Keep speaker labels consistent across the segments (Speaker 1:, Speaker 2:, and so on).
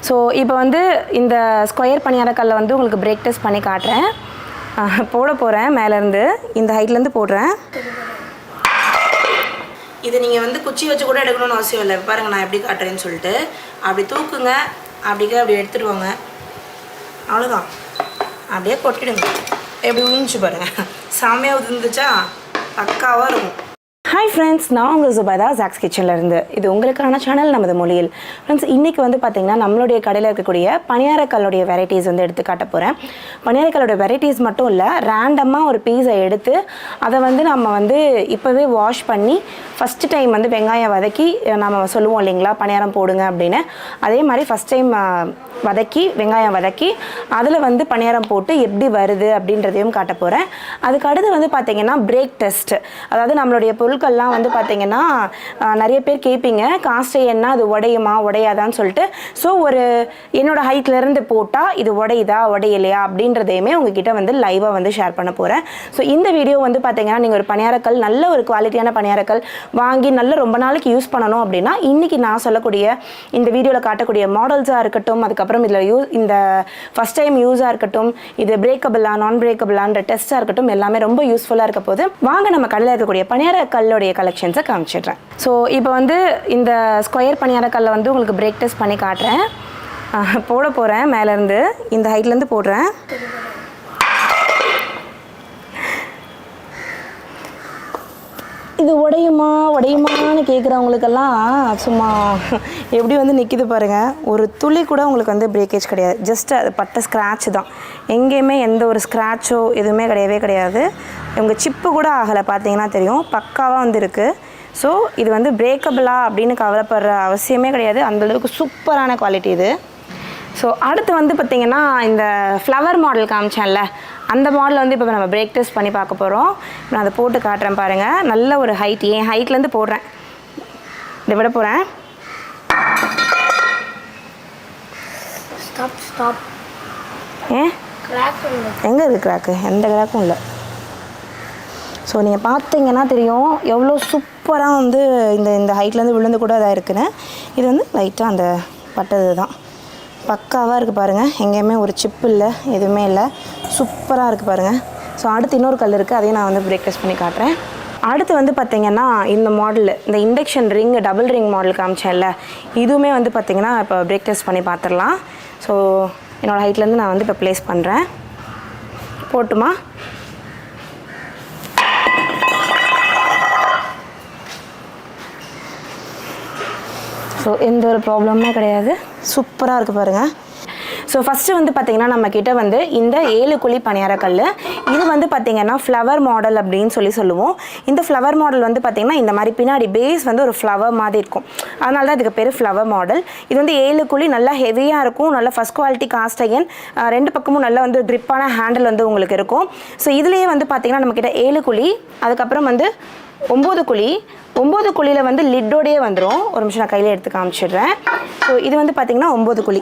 Speaker 1: So இப்போ வந்து இந்த ஸ்கொயர் பணியாரக்கல்லை வந்து உங்களுக்கு பிரேக் டெஸ்ட் பண்ணி காட்டுறேன். போட போகிறேன். மேலேருந்து இந்த ஹைட்லேருந்து போடுறேன். இது நீங்கள் வந்து குச்சி வச்சு கூட எடுக்கணும்னு அவசியம் இல்லை. பாருங்கள் நான் எப்படி காட்டுறேன்னு சொல்லிட்டு அப்படி தூக்குங்க, அப்படி எடுத்துகிட்டு வாங்க. அவ்வளோதான், அப்படியே கொட்டிடுங்க. எப்படி உறிஞ்சி பாருங்கள், செம்மையாக உதிர்ந்துச்சா, பக்காவாக இருக்கும். ஹாய் ஃப்ரெண்ட்ஸ், நான் உங்கள் சுபைதா ஜாக்ஸ் கிச்சன்லேருந்து. இது உங்களுக்கான சேனல் நமது மொழியில். ஃப்ரெண்ட்ஸ், இன்றைக்கி வந்து பார்த்திங்கன்னா நம்மளுடைய கடையில் இருக்கக்கூடிய பணியாரக்கல்லுடைய வெரைட்டிஸ் வந்து எடுத்து காட்ட போகிறேன். பணியாரக்கல்லுடைய வெரைட்டிஸ் மட்டும் இல்லை, ரேண்டமாக ஒரு பீஸை எடுத்து அதை வந்து நம்ம வந்து இப்போவே வாஷ் பண்ணி ஃபஸ்ட்டு டைம் வந்து வெங்காயம் வதக்கி நம்ம சொல்லுவோம் இல்லைங்களா பணியாரம் போடுங்க அப்படின்னு. அதே மாதிரி ஃபஸ்ட் டைம் வதக்கி வெங்காயம் வதக்கி அதில் வந்து பணியாரம் போட்டு எப்படி வருது அப்படின்றதையும் காட்ட போகிறேன். அதுக்கு அடுத்து வந்து பார்த்திங்கன்னா பிரேக் டெஸ்ட். அதாவது நம்மளுடைய பொருட்கள்லாம் வந்து பார்த்திங்கன்னா நிறைய பேர் கேட்பீங்க, காஸ்ட் என்ன அது உடையுமா உடையாதான்னு சொல்லிட்டு. ஸோ ஒரு என்னோடய ஹைட்லேருந்து போட்டால் இது உடையுதா உடையலையா அப்படின்றதையுமே உங்ககிட்ட வந்து லைவாக வந்து ஷேர் பண்ண போகிறேன். ஸோ இந்த வீடியோ வந்து பார்த்திங்கன்னா நீங்கள் ஒரு பணியாரக்கல் நல்ல ஒரு குவாலிட்டியான பணியாரக்கல் வாங்கி நல்ல ரொம்ப நாளைக்கு யூஸ் பண்ணணும் அப்படின்னா இன்றைக்கி நான் சொல்லக்கூடிய இந்த வீடியோவில் காட்டக்கூடிய மாடல்ஸாக இருக்கட்டும், அதுக்கப்புறம் இதில் இந்த ஃபஸ்ட் டைம் யூஸாக இருக்கட்டும், இது பிரேக்கபிளா நான் பிரேக்கபிளான்ற டெஸ்ட்டாக இருக்கட்டும், எல்லாமே ரொம்ப யூஸ்ஃபுல்லாக இருக்க போது வாங்க நம்ம கல்லில் இருக்கக்கூடிய பணியாரக்கல்லுடைய கலெக்ஷன்ஸை காமிச்சிடுறேன். ஸோ இப்போ வந்து இந்த ஸ்கொயர் பணியாரக்கல்லை வந்து உங்களுக்கு பிரேக் டெஸ்ட் பண்ணி காட்டுறேன். போட போகிறேன். மேலேருந்து இந்த ஹைட்லேருந்து போடுறேன். இது உடையுமான்னு கேட்குறவங்களுக்கெல்லாம் சும்மா எப்படி வந்து நிற்கிது பாருங்கள். ஒரு துளி கூட உங்களுக்கு வந்து பிரேக்கேஜ் கிடையாது. ஜஸ்ட் அது பட்ட ஸ்க்ராட்ச் தான். எங்கேயுமே எந்த ஒரு ஸ்க்ராட்சோ எதுவுமே கிடையாது. உங்கள் சிப்பு கூட ஆகலை, பார்த்தீங்கன்னா தெரியும், பக்காவாக வந்து இருக்குது. ஸோ இது வந்து பிரேக்கபிளா அப்படின்னு கவலைப்படுற அவசியமே கிடையாது. அந்தளவுக்கு சூப்பரான குவாலிட்டி இது. ஸோ அடுத்து வந்து பார்த்திங்கன்னா இந்த ஃப்ளவர் மாடல் காமிச்சேன்ல, அந்த மாடல் வந்து இப்போ நம்ம பிரேக் டெஸ்ட் பண்ணி பார்க்க போகிறோம். நான் அதை போட்டு காட்டுறேன் பாருங்கள். நல்ல ஒரு ஹைட், என் ஹைட்லேருந்து போடுறேன். இதை விட போகிறேன்.
Speaker 2: ஸ்டாப்.
Speaker 1: எங்கே இருக்குது கிராக்கு? எந்த கிராக்கும் இல்லை. ஸோ நீங்கள் பார்த்தீங்கன்னா தெரியும் எவ்வளோ சூப்பராக வந்து இந்த ஹைட்லேருந்து விழுந்து கூட இதாக இருக்குன்னு. இது வந்து லைட்டாக அந்த பட்டது தான். பக்காவாக இருக்குது பாருங்கள். எங்கேயுமே ஒரு சிப்பு இல்லை, எதுவுமே இல்லை. சூப்பராக இருக்குது பாருங்கள். ஸோ அடுத்து இன்னொரு கல் இருக்குது, அதையும் நான் வந்து பிரேக் டெஸ்ட் பண்ணி காட்டுறேன். அடுத்து வந்து பார்த்திங்கன்னா இந்த மாடல், இந்த induction ring double ring model காமிச்சேன்ல, இதுவுமே வந்து பார்த்திங்கன்னா இப்போ பிரேக் டெஸ்ட் பண்ணி பார்த்துடலாம். ஸோ என்னோடய ஹைட்லேருந்து நான் வந்து இப்போ ப்ளேஸ் பண்ணுறேன். போட்டுமா? ஸோ எந்த ஒரு ப்ராப்ளமே கிடையாது. சூப்பராக இருக்குது பாருங்கள். ஸோ ஃபஸ்ட்டு வந்து பார்த்திங்கன்னா நம்மக்கிட்ட வந்து இந்த 7 குழி பணியாரக்கல். இது வந்து பார்த்திங்கன்னா ஃப்ளவர் மாடல் அப்படின்னு சொல்லுவோம். இந்த ஃப்ளவர் மாடல் வந்து பார்த்திங்கன்னா இந்த மாதிரி பின்னாடி பேஸ் வந்து ஒரு ஃப்ளவர் மாதிரி இருக்கும். அதனால தான் இதுக்கு பேர் ஃப்ளவர் மாடல். இது வந்து 7 குழி நல்லா ஹெவியாக இருக்கும். நல்லா ஃபஸ்ட் குவாலிட்டி காஸ்ட் அயன். 2 பக்கமும் நல்லா வந்து க்ரிப்பான ஹேண்டில் வந்து உங்களுக்கு இருக்கும். ஸோ இதுலேயே வந்து பார்த்திங்கன்னா நம்மக்கிட்ட 7 குழி, அதுக்கப்புறம் வந்து 9 குழி. 9 குழியில் வந்து லிட்டோடையே வந்துடும். ஒரு நிமிஷம் நான் கையில் எடுத்து காமிச்சிடுறேன். ஸோ இது வந்து பார்த்திங்கன்னா 9 குழி.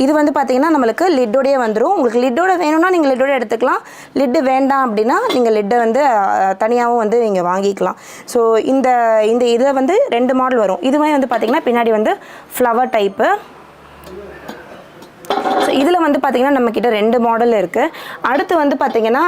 Speaker 1: இது வந்து பார்த்திங்கன்னா நம்மளுக்கு லிட்டோடையே வந்துடும். உங்களுக்கு லிட்டோட வேணும்னா நீங்கள் லிட்டோட எடுத்துக்கலாம். லிட்டு வேண்டாம் அப்படின்னா நீங்கள் லிட்டை வந்து தனியாகவும் வந்து நீங்கள் வாங்கிக்கலாம். ஸோ இந்த இதில் வந்து 2 மாடல் வரும். இதுவே வந்து பார்த்திங்கன்னா பின்னாடி வந்து ஃப்ளவர் டைப்பு. ஸோ இதில் வந்து பார்த்திங்கன்னா நம்மக்கிட்ட 2 மாடல் இருக்குது. அடுத்து வந்து பார்த்திங்கன்னா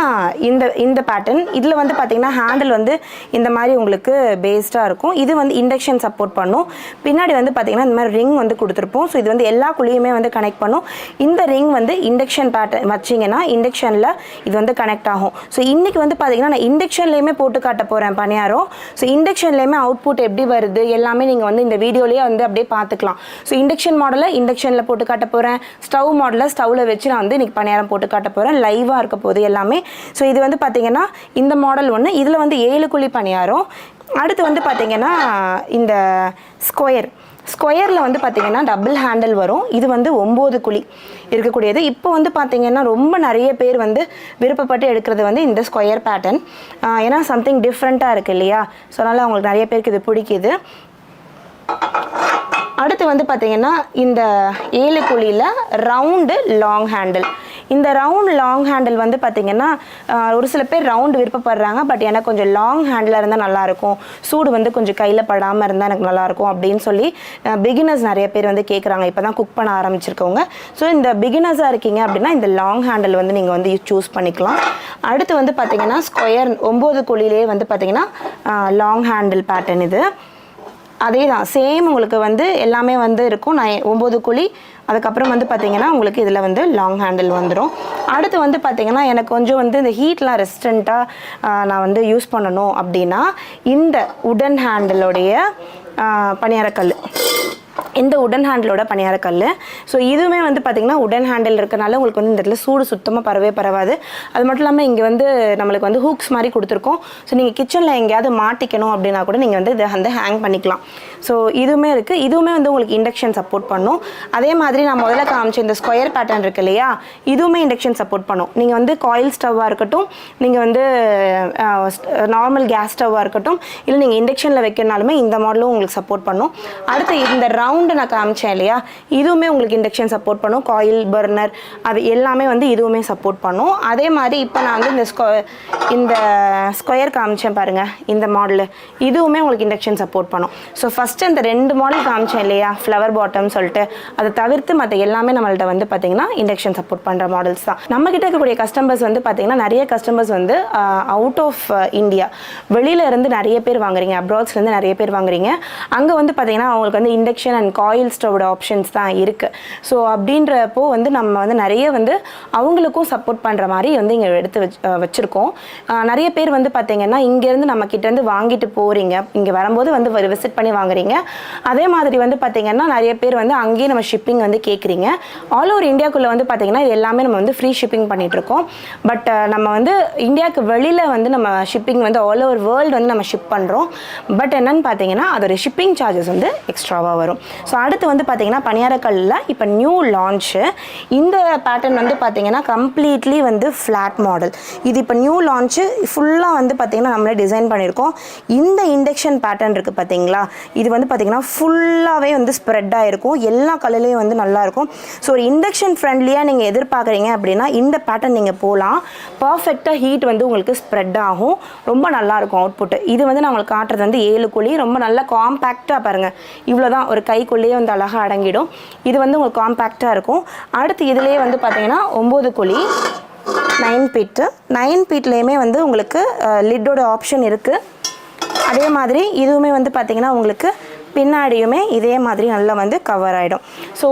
Speaker 1: இந்த பேட்டர்ன். இதில் வந்து பார்த்திங்கன்னா ஹேண்டில் வந்து இந்த மாதிரி உங்களுக்கு பேஸ்டாக இருக்கும். இது வந்து இண்டக்ஷன் சப்போர்ட் பண்ணும். பின்னாடி வந்து பார்த்திங்கன்னா இந்த மாதிரி ரிங் வந்து கொடுத்துருப்போம். ஸோ இது வந்து எல்லா குழியுமே வந்து கனெக்ட் பண்ணும். இந்த ரிங் வந்து இண்டக்ஷன் பேட்டர்ன் வச்சிங்கன்னா இண்டக்ஷனில் இது வந்து கனெக்ட் ஆகும். ஸோ இன்றைக்கி வந்து பார்த்திங்கன்னா நான் இண்டக்ஷன்லேயுமே போட்டு காட்ட போகிறேன் பணியாரம். ஸோ இண்டக்ஷன்லேயுமே அவுட்புட் எப்படி வருது எல்லாமே நீங்கள் வந்து இந்த வீடியோலேயே வந்து அப்படியே பார்த்துக்கலாம். ஸோ இண்டக்ஷன் மாடலை இண்டக்ஷனில் போட்டு காட்ட போகிறேன். ஸ்டவ் மாடலில் ஸ்டவ்வில் வச்சு நான் வந்து இன்றைக்கி பணியாரம் போட்டு காட்ட போகிறேன். லைவாக இருக்க போது எல்லாமே. ஸோ இது வந்து பார்த்திங்கன்னா இந்த மாடல் ஒன்று. இதில் வந்து 7 குழி பணியாரம். அடுத்து வந்து பார்த்திங்கன்னா இந்த ஸ்கொயரில் வந்து பார்த்திங்கன்னா டபுள் ஹேண்டில் வரும். இது வந்து 9 குழி இருக்கக்கூடியது. இப்போ வந்து பார்த்திங்கன்னா ரொம்ப நிறைய பேர் வந்து விருப்பப்பட்டு எடுக்கிறது வந்து இந்த ஸ்கொயர் பேட்டர்ன். ஏன்னா சம்திங் டிஃப்ரெண்ட்டாக இருக்குது இல்லையா? ஸோ அதனால் அவங்களுக்கு நிறைய பேருக்கு இது பிடிக்குது. அடுத்து வந்து பார்த்திங்கன்னா இந்த 7 குழியில் ரவுண்டு லாங் ஹேண்டில். இந்த ரவுண்ட் லாங் ஹேண்டில் வந்து பார்த்திங்கன்னா ஒரு சில பேர் ரவுண்டு விருப்பப்படுறாங்க. பட் எனக்கு கொஞ்சம் லாங் ஹேண்டிலாக இருந்தால் நல்லாயிருக்கும், சூடு வந்து கொஞ்சம் கையில் படாமல் இருந்தால் எனக்கு நல்லாயிருக்கும் அப்படின்னு சொல்லி பிகினர்ஸ் நிறைய பேர் வந்து கேட்குறாங்க, இப்போ தான் குக் பண்ண ஆரம்பிச்சிருக்கவங்க. ஸோ இந்த பிகினர்ஸாக இருக்கீங்க அப்படின்னா இந்த லாங் ஹேண்டில் வந்து நீங்கள் வந்து சூஸ் பண்ணிக்கலாம். அடுத்து வந்து பார்த்திங்கன்னா ஸ்கொயர் 9 குழியிலே வந்து பார்த்திங்கன்னா லாங் ஹேண்டில் பேட்டர்ன். இது அதே தான், சேம் உங்களுக்கு வந்து எல்லாமே வந்து இருக்கும். 9 குழி, அதுக்கப்புறம் வந்து பார்த்திங்கன்னா உங்களுக்கு இதில் வந்து லாங் ஹேண்டில் வந்துடும். அடுத்து வந்து பார்த்திங்கன்னா எனக்கு கொஞ்சம் வந்து இந்த ஹீட்லாம் ரெசிஸ்டண்ட்டாக நான் வந்து யூஸ் பண்ணணும் அப்படின்னா இந்த உடன் ஹேண்டிலோடைய பணியாரக்கல், இந்த உடன் ஹேண்டிலோட பணியாரக்கல். ஸோ இதுவுமே வந்து பார்த்திங்கன்னா உடன் ஹேண்டில் இருக்கனால உங்களுக்கு வந்து இந்த இடத்துல சூடு சுத்தமாக பரவாது. அது மட்டும் இல்லாமல் இங்கே வந்து நம்மளுக்கு வந்து ஹூக்ஸ் மாதிரி கொடுத்துருக்கோம். ஸோ நீங்கள் கிச்சனில் எங்கேயாவது மாட்டிக்கணும் அப்படின்னா கூட நீங்கள் வந்து இதை வந்து ஹேங் பண்ணிக்கலாம். ஸோ இதுவுமே இருக்குது. இதுவுமே வந்து உங்களுக்கு இண்டக்ஷன் சப்போர்ட் பண்ணும். அதே மாதிரி நான் முதல்ல காமிச்ச இந்த ஸ்கொயர் பேட்டர்ன் இருக்குது இல்லையா, இதுவுமே இண்டக்ஷன் சப்போர்ட் பண்ணும். நீங்கள் வந்து காயில் ஸ்டவ்வாக இருக்கட்டும், நீங்கள் வந்து நார்மல் கேஸ் ஸ்டவ்வாக இருக்கட்டும், இல்லை நீங்கள் இண்டக்ஷனில் வைக்கிறனாலுமே இந்த மாடலும் உங்களுக்கு சப்போர்ட் பண்ணும். அடுத்து இந்த ரவுண்டு நான் காமிச்சேன் இல்லையா, இதுவுமே உங்களுக்கு இண்டக்ஷன் சப்போர்ட் பண்ணும். காயில் பர்னர் அது எல்லாமே வந்து இதுவுமே சப்போர்ட் பண்ணும். அதே மாதிரி இப்போ நான் வந்து இந்த ஸ்கொயர் காமிச்சேன் பாருங்கள், இந்த மாடலு இதுவுமே உங்களுக்கு இண்டக்ஷன் சப்போர்ட் பண்ணும். ஸோ ஃபஸ்ட்டு இந்த 2 மாடல் காமிச்சேன் இல்லையா, ஃப்ளவர் பாட்டம் சொல்லிட்டு, அதை தவிர்த்து மற்ற எல்லாமே நம்மள்ட்ட வந்து பார்த்திங்கன்னா இண்டக்ஷன் சப்போர்ட் பண்ணுற மாடல்ஸ் தான். நம்மக்கிட்ட இருக்கக்கூடிய கஸ்டமர்ஸ் வந்து பார்த்திங்கன்னா நிறைய கஸ்டமர்ஸ் வந்து அவுட் ஆஃப் இந்தியா, வெளியில இருந்து நிறைய பேர் வாங்குறீங்க, அப்ராட்ஸ்லேருந்து நிறைய பேர் வாங்குறீங்க. அங்கே வந்து பார்த்திங்கன்னா அவங்களுக்கு வந்து இண்டக்ஷன் அண்ட் காயில் ஸ்டவோட ஆப்ஷன்ஸ் தான் இருக்குது. ஸோ அப்படின்றப்போ வந்து நம்ம வந்து நிறைய வந்து அவங்களுக்கும் சப்போர்ட் பண்ணுற மாதிரி வந்து இங்கே எடுத்து வச்சுருக்கோம். நிறைய பேர் வந்து பார்த்திங்கன்னா இங்கேருந்து நம்ம கிட்டேருந்து வாங்கிட்டு போகிறீங்க, இங்கே வரும்போது வந்து விசிட் பண்ணி வாங்குறீங்க. அதே மாதிரி வந்து பார்த்திங்கன்னா நிறைய பேர் வந்து அங்கேயே நம்ம ஷிப்பிங் வந்து கேட்குறீங்க. ஆல் ஓவர் இந்தியாவுக்குள்ளே வந்து பார்த்திங்கன்னா இது எல்லாமே நம்ம வந்து ஃப்ரீ ஷிப்பிங் பண்ணிகிட்ருக்கோம். பட் நம்ம வந்து இந்தியாவுக்கு வெளியில் வந்து நம்ம ஷிப்பிங் வந்து ஆல் ஓவர் வேர்ல்டு வந்து நம்ம ஷிப் பண்ணுறோம். பட் என்னென்னு பார்த்தீங்கன்னா அதோட ஷிப்பிங் சார்ஜஸ் வந்து எக்ஸ்ட்ராவாக வரும். ஸோ அடுத்து வந்து பார்த்திங்கன்னா பணியாரக்கல்லில் இப்போ நியூ லான்ச்சு இந்த பேட்டர்ன் வந்து பார்த்திங்கன்னா கம்ப்ளீட்லி வந்து ஃப்ளாட் மாடல். இது இப்போ நியூ லான்ச்சு ஃபுல்லாக வந்து பார்த்திங்கன்னா நம்மளே டிசைன் பண்ணியிருக்கோம். இந்த இண்டக்ஷன் பேட்டர்ன் இருக்குது பார்த்திங்களா, இது வந்து பார்த்திங்கன்னா ஃபுல்லாகவே வந்து ஸ்ப்ரெட் ஆகிருக்கும், எல்லா கலர்லேயும் வந்து நல்லாயிருக்கும். ஸோ ஒரு இண்டக்ஷன் ஃப்ரெண்ட்லியாக நீங்கள் எதிர்பார்க்குறீங்க அப்படின்னா இந்த பேட்டர்ன் நீங்கள் போகலாம். பர்ஃபெக்டாக ஹீட் வந்து உங்களுக்கு ஸ்ப்ரெட் ஆகும், ரொம்ப நல்லாயிருக்கும் அவுட்புட்டு. இது வந்து நான் உங்களுக்கு காட்டுறது வந்து 7 குழி, ரொம்ப நல்லா காம்பேக்டாக பாருங்கள், இவ்வளோ தான் ஒரு கைக்குள்ளேயே வந்து அழகாக அடங்கிடும். இது வந்து உங்களுக்கு காம்பேக்டாக இருக்கும். அடுத்து இதுலேயே வந்து பார்த்திங்கன்னா 9 குழி 9 பீட்டு, 9 பீட்லேயுமே வந்து உங்களுக்கு லிட்டோட ஆப்ஷன் இருக்குது. அதே மாதிரி இதுவுமே வந்து பார்த்திங்கன்னா உங்களுக்கு பின்னாடியுமே இதே மாதிரி நல்லா வந்து கவர் ஆகிடும். ஸோ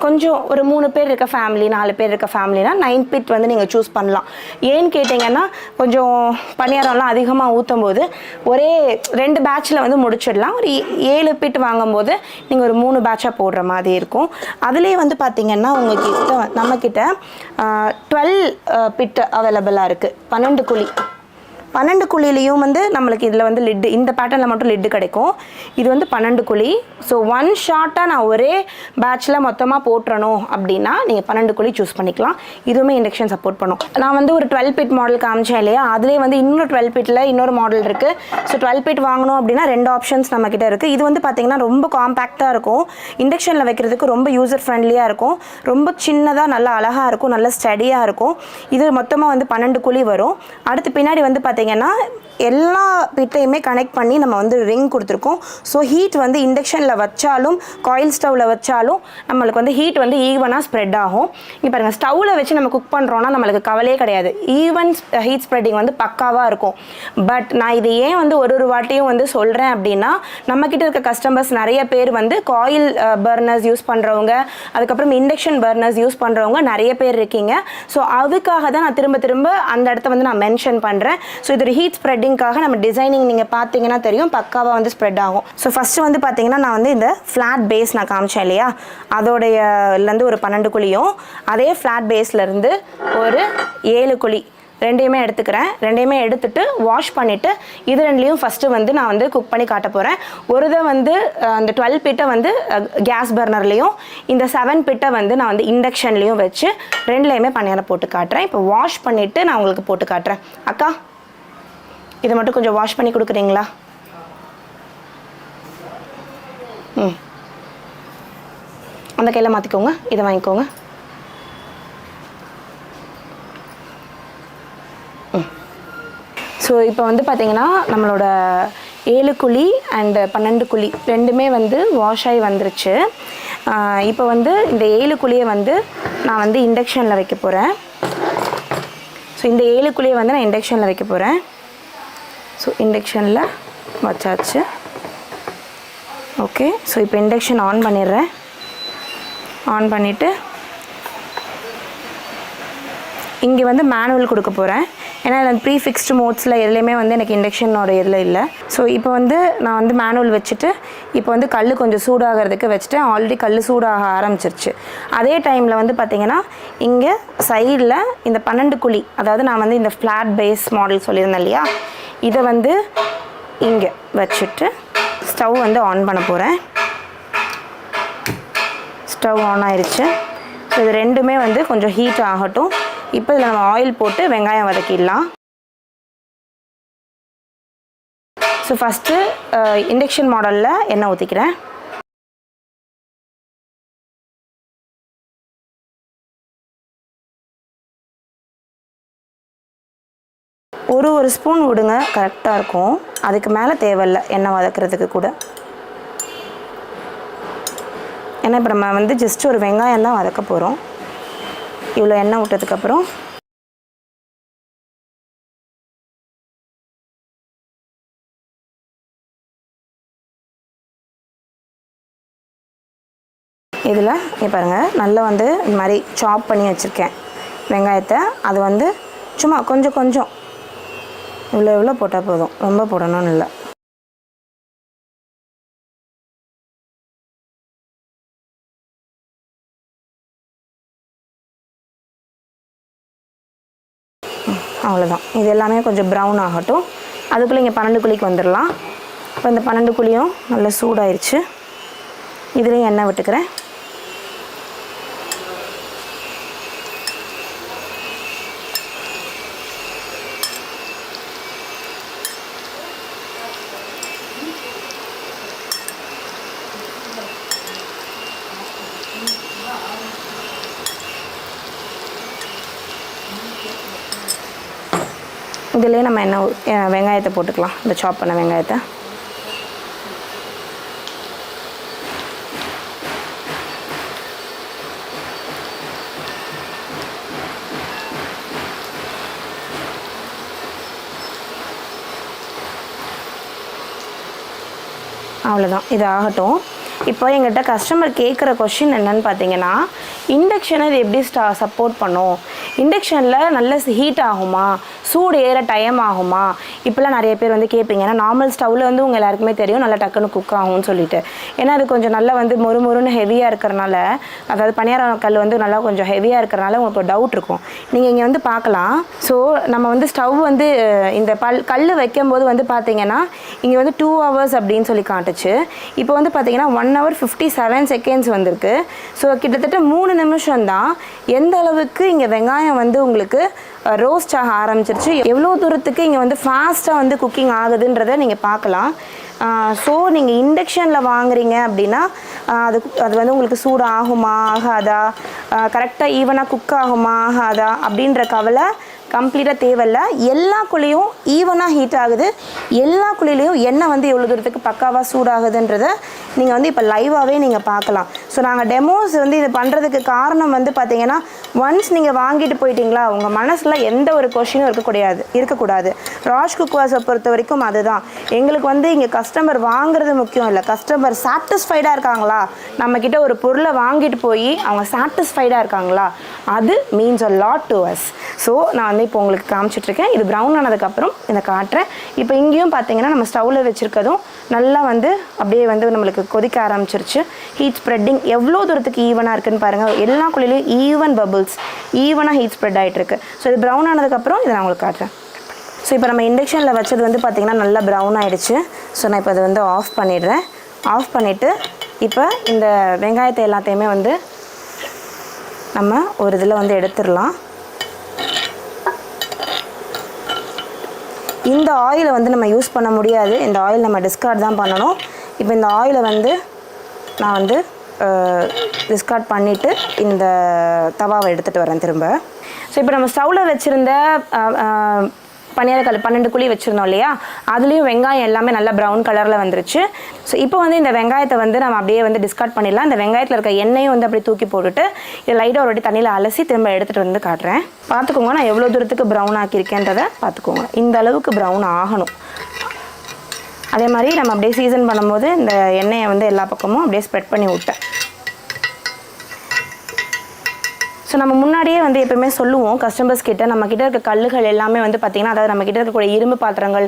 Speaker 1: கொஞ்சம் ஒரு 3 பேர் இருக்க ஃபேமிலி, 4 பேர் இருக்க ஃபேமிலினா 9 பீட் வந்து நீங்கள் சூஸ் பண்ணலாம். ஏன்னு கேட்டிங்கன்னா கொஞ்சம் பணியாரம்லாம் அதிகமாக ஊற்றும் போது ஒரே 2 பேட்சில் வந்து முடிச்சிடலாம். ஒரு 7 பீட் வாங்கும்போது நீங்கள் ஒரு 3 பேட்சாக போடுற மாதிரி இருக்கும். அதுலேயே வந்து பார்த்திங்கன்னா உங்கள்கிட்ட நம்மக்கிட்ட 12 பிட் அவைலபிளாக இருக்குது. 12 குழி, 12 குழிலையும் வந்து நம்மளுக்கு இதில் வந்து லிட்டு, இந்த பேட்டர்னில் மட்டும் லிட்டு கிடைக்கும். இது வந்து 12 குழி. ஸோ ஒன் ஷார்ட்டாக நான் ஒரே பேட்சில் மொத்தமாக போட்டுறணும் அப்படின்னா நீங்கள் 12 குழி சூஸ் பண்ணிக்கலாம். இதுவுமே இண்டக்ஷன் சப்போர்ட் பண்ணும். நான் வந்து ஒரு 12 பிட் மாடல் காமிச்சேன் இல்லையா, அதுலேயே வந்து இன்னொரு 12 பிட்டில் இன்னொரு மாடல் இருக்குது. ஸோ 12 பிட் வாங்கணும் அப்படின்னா 2 ஆப்ஷன்ஸ் நம்மக்கிட்ட இருக்குது. இது வந்து பார்த்திங்கன்னா ரொம்ப காம்பேக்டாக இருக்கும், இண்டக்ஷனில் வைக்கிறதுக்கு ரொம்ப யூசர் ஃப்ரெண்ட்லியாக இருக்கும், ரொம்ப சின்னதாக நல்லா அழகாக இருக்கும், நல்லா ஸ்டடியாக இருக்கும். இது மொத்தமாக வந்து 12 குழி வரும். அடுத்து பின்னாடி வந்து பார்த்திங்கன்னா எல்லா பிட்டையுமே கனெக்ட் பண்ணி நம்ம வந்து ரிங் கொடுத்துருக்கோம். ஸோ ஹீட் வந்து இண்டக்ஷனில் வச்சாலும் காயில் ஸ்டவ்வில் வச்சாலும் நம்மளுக்கு வந்து ஹீட் வந்து ஈவனாக ஸ்ப்ரெட் ஆகும். இப்போ பாருங்கள், ஸ்டவ்வில் வச்சு நம்ம குக் பண்ணுறோன்னா நம்மளுக்கு கவலையே கிடையாது, ஈவன் ஹீட் ஸ்ப்ரெட்டிங் வந்து பக்காவாக இருக்கும். பட் நான் இது ஏன் வந்து ஒரு வாட்டியும் வந்து சொல்கிறேன் அப்படின்னா, நம்மக்கிட்ட இருக்க கஸ்டமர்ஸ் நிறைய பேர் வந்து காயில் பர்னர்ஸ் யூஸ் பண்ணுறவங்க, அதுக்கப்புறம் இண்டக்ஷன் பர்னர்ஸ் யூஸ் பண்ணுறவங்க நிறைய பேர் இருக்கீங்க. ஸோ அதுக்காக தான் நான் திரும்ப அந்த இடத்த வந்து நான் மென்ஷன் பண்ணுறேன். ஸோ இது ஒரு ஹீட் ஸ்ப்ரெட்டிங்காக நம்ம டிசைனிங் நீங்கள் பார்த்தீங்கன்னா தெரியும், பக்காவாக வந்து ஸ்ப்ரெட் ஆகும். ஸோ ஃபஸ்ட்டு வந்து பார்த்தீங்கன்னா நான் வந்து இந்த ஃப்ளாட் பேஸ் நான் காமிச்சேன் இல்லையா, அதோடையலேருந்து ஒரு 12 குழியும், அதே ஃப்ளாட் பேஸ்லேருந்து ஒரு 7 குழி ரெண்டையுமே எடுத்துக்கிறேன். ரெண்டையுமே எடுத்துகிட்டு வாஷ் பண்ணிவிட்டு இது ரெண்டுலேயும் ஃபஸ்ட்டு வந்து நான் வந்து குக் பண்ணி காட்ட போகிறேன். ஒரு இதை வந்து அந்த 12 பிட்டை வந்து கேஸ் பர்னர்லேயும், இந்த 7 பிட்டை வந்து நான் வந்து இண்டக்ஷன்லேயும் வச்சு ரெண்டுலேயுமே பணியாரம் போட்டு காட்டுறேன். இப்போ வாஷ் பண்ணிவிட்டு நான் உங்களுக்கு போட்டு காட்டுறேன். அக்கா, இதை மட்டும் கொஞ்சம் வாஷ் பண்ணி கொடுக்குறீங்களா? அந்த கையில் மாற்றிக்கோங்க, இதை வாங்கிக்கோங்க. ஸோ இப்போ வந்து பார்த்திங்கன்னா நம்மளோட 7 குழி அண்டு 12 குழி ரெண்டுமே வந்து வாஷ் ஆகி வந்துருச்சு. இப்போ வந்து இந்த 7 குழியை வந்து நான் வந்து இண்டக்ஷனில் வைக்க போகிறேன். ஸோ இந்த 7 குழியை வந்து நான் இண்டக்ஷனில் வைக்க போகிறேன். ஸோ இண்டக்ஷனில் வச்சாச்சு. ஓகே, ஸோ இப்போ இண்டக்ஷன் ஆன் பண்ணிடுறேன். ஆன் பண்ணிவிட்டு இங்கே வந்து மேனுவல் கொடுக்க போகிறேன். ஏன்னா நான் ப்ரீஃபிக்ஸ்டு மோட்ஸில் எதுலேயுமே வந்து எனக்கு இண்டக்ஷனோட இதில் இல்லை. ஸோ இப்போ வந்து நான் வந்து மேனுவல் வச்சுட்டு இப்போ வந்து கல் கொஞ்சம் சூடாகிறதுக்கு வச்சுட்டு ஆல்ரெடி கல் சூடாக ஆரம்பிச்சிருச்சு. அதே டைமில் வந்து பார்த்திங்கன்னா இங்கே சைடில் இந்த 12 குழி, அதாவது நான் வந்து இந்த ஃப்ளாட் பேஸ் மாடல் சொல்லியிருந்தேன் இல்லையா, இதை வந்து இங்கே வச்சுட்டு ஸ்டவ் வந்து ஆன் பண்ண போகிறேன். ஸ்டவ் ஆன் ஆயிடுச்சு. ஸோ இது ரெண்டுமே வந்து கொஞ்சம் ஹீட் ஆகட்டும். இப்போ இதில் நம்ம ஆயில் போட்டு வெங்காயம் வதக்கிடலாம். ஸோ ஃபஸ்ட்டு இண்டக்ஷன் மாடலில் எண்ணெய் ஊற்றிக்கிறேன். ஒரு ஸ்பூன் விடுங்க, கரெக்டாக இருக்கும். அதுக்கு மேலே தேவையில்லை எண்ணெய் வதக்கிறதுக்கு கூட. ஏன்னா இப்போ நம்ம வந்து ஜஸ்ட் ஒரு வெங்காயம் தான் வதக்க போகிறோம். இவ்வளோ எண்ணெய் விட்டதுக்கப்புறம் இதில் இங்கே பாருங்கள், நல்லா வந்து இந்த மாதிரி சாப் பண்ணி வச்சுருக்கேன் வெங்காயத்தை. அது வந்து சும்மா கொஞ்சம் கொஞ்சம் இவ்வளோ போட்டால் போதும், ரொம்ப போடணும்னு இல்லை. அவ்வளோதான். இது எல்லாமே கொஞ்சம் ப்ரௌன் ஆகட்டும். அதுக்குள்ளே இங்கே 12 குழிக்கு வந்துடலாம். இப்போ இந்த 12 குழியும் நல்லா சூடாயிருச்சு. இதுலேயும் எண்ணெய் விட்டுக்கிறேன். இதிலே நம்ம வெங்காயத்தை போட்டுக்கலாம், இந்த சாப் பண்ண வெங்காயத்தை. அவ்வளோதான், இது ஆகட்டும். இப்போ எங்கிட்ட கஸ்டமர் கேட்குற கொஷின் என்னன்னு பார்த்தீங்கன்னா, இண்டக்ஷனை இது எப்படி சப்போர்ட் பண்ணும், இண்டக்ஷனில் நல்ல ஹீட் ஆகுமா, சூடு ஏற டைம் ஆகுமா, இப்போலாம் நிறைய பேர் வந்து கேட்பீங்க. ஏன்னா நார்மல் ஸ்டவ்வில் வந்து உங்கள் எல்லாருக்குமே தெரியும் நல்லா டக்குன்னு குக் ஆகும்னு சொல்லிட்டு. ஏன்னா அது கொஞ்சம் நல்லா வந்து மொறுமொறுன்னு ஹெவியாக இருக்கிறனால, அதாவது பனியார கல் வந்து நல்லா கொஞ்சம் ஹெவியாக இருக்கிறனால உங்களுக்கு ஒரு டவுட் இருக்கும். நீங்கள் இங்கே வந்து பார்க்கலாம். ஸோ நம்ம வந்து ஸ்டவ் வந்து இந்த கல் வைக்கும்போது வந்து பார்த்தீங்கன்னா இங்கே வந்து 2 hours அப்படின்னு சொல்லி காட்டுச்சு. இப்போ வந்து பார்த்தீங்கன்னா 1 hour 57 seconds வந்திருக்கு. ஸோ கிட்டத்தட்ட 3 நிமிஷம் தான். எந்த அளவுக்கு இங்கே வெங்காயம் வந்து உங்களுக்கு ரோஸ்ட் ஆக ஆரம்பிச்சிருச்சு, எவ்வளோ தூரத்துக்கு இங்கே வந்து ஃபாஸ்ட்டாக வந்து குக்கிங் ஆகுதுன்றதை நீங்கள் பார்க்கலாம். ஸோ நீங்கள் இண்டக்ஷனில் வாங்குறீங்க அப்படின்னா அது வந்து உங்களுக்கு சூடு ஆகுமா ஆகாதா, கரெக்டாக ஈவனாக குக் ஆகுமா ஆகாதா அப்படின்ற கவலை கம்ப்ளீட்டாக தேவையில்லை. எல்லா குழியும் ஈவனாக ஹீட் ஆகுது. எல்லா குழிலையும் எண்ணெய் வந்து எவ்வளோ தூரத்துக்கு பக்காவாக சூடாகுதுன்றதை நீங்கள் வந்து இப்போ லைவாகவே நீங்கள் பார்க்கலாம். ஸோ நாங்கள் டெமோஸ் வந்து இது பண்ணுறதுக்கு காரணம் வந்து பார்த்தீங்கன்னா, ஒன்ஸ் நீங்கள் வாங்கிட்டு போயிட்டீங்களா உங்கள் மனசில் எந்த ஒரு கொஷினும் இருக்கக்கூடாது. ராஜ் குக்வாஸை பொறுத்த வரைக்கும் அதுதான் எங்களுக்கு வந்து இங்கே கஸ்டமர் வாங்குறது முக்கியம் இல்லை, கஸ்டமர் சாட்டிஸ்ஃபைடாக இருக்காங்களா, நம்மக்கிட்ட ஒரு பொருளை வாங்கிட்டு போய் அவங்க சாட்டிஸ்ஃபைடாக இருக்காங்களா, அது means a lot to us. So நான் வந்து இப்போ உங்களுக்கு காமிச்சிட்ருக்கேன். இது ப்ரௌன் ஆனதுக்கப்புறம் இதை காட்டுறேன். இப்போ இங்கேயும் பார்த்தீங்கன்னா நம்ம ஸ்டவ்வில் வச்சுருக்கதும் நல்லா வந்து அப்படியே வந்து நம்மளுக்கு கொதிக்க ஆரம்பிச்சிருச்சு. ஹீட் ஸ்ப்ரெட்டிங் எவ்வளோ தூரத்துக்கு ஈவனாக இருக்குதுன்னு பாருங்கள். எல்லா குழிலையும் ஈவன் பபிள்ஸ், ஈவனாக ஹீட் ஸ்ப்ரெட் ஆகிட்டுருக்கு. ஸோ இது ப்ரௌன் ஆனதுக்கப்புறம் இதை நான் உங்களுக்கு காட்டுறேன். ஸோ இப்போ நம்ம இண்டக்ஷனில் வச்சது வந்து பார்த்திங்கன்னா நல்லா ப்ரௌன் ஆகிடுச்சு. ஸோ நான் இப்போ அதை வந்து ஆஃப் பண்ணிடுறேன். ஆஃப் பண்ணிவிட்டு இப்போ இந்த வெங்காயத்தை எல்லாத்தையுமே வந்து நம்ம ஒரு இதில் வந்து எடுத்துடலாம். இந்த ஆயிலை வந்து நம்ம யூஸ் பண்ண முடியாது, இந்த ஆயில் நம்ம டிஸ்கார்ட் தான் பண்ணணும். இப்போ இந்த ஆயிலை வந்து நான் வந்து டிஸ்கார்ட் பண்ணிவிட்டு இந்த தவாவை எடுத்துகிட்டு வரேன் திரும்ப. ஸோ இப்போ நம்ம ஸ்டவ்வில் வச்சுருந்த பனியாரக்கல் 12 குழி வச்சுருந்தோம் இல்லையா, அதுலேயும் வெங்காயம் எல்லாமே நல்லா ப்ரௌன் கலரில் வந்துருச்சு. ஸோ இப்போ வந்து இந்த வெங்காயத்தை வந்து நம்ம அப்படியே வந்து டிஸ்கார்ட் பண்ணிடலாம். இந்த வெங்காயத்தில் இருக்க எண்ணெயும் வந்து அப்படியே தூக்கி போட்டுட்டு இதை லைட்டாக ஒரு வாட்டி தண்ணியில் அலசி திரும்ப எடுத்துகிட்டு வந்து காட்டுறேன். பார்த்துக்கோங்க நான் எவ்வளோ தூரத்துக்கு ப்ரௌன் ஆக்கியிருக்கேன்றதை பார்த்துக்கோங்க. இந்த அளவுக்கு ப்ரௌன் ஆகணும். அதே மாதிரி நம்ம அப்படியே சீசன் பண்ணும்போது இந்த எண்ணெயை வந்து எல்லா பக்கமும் அப்படியே ஸ்ப்ரெட் பண்ணி விட்டேன். ஸோ நம்ம முன்னாடியே வந்து எப்பவுமே சொல்லுவோம் கஸ்டமர்ஸ் கிட்ட, நம்மக்கிட்ட இருக்க கல்லுகள் எல்லாமே வந்து பார்த்திங்கன்னா, அதாவது நம்மக்கிட்ட இருக்கக்கூடிய இரும்பு பாத்திரங்கள்,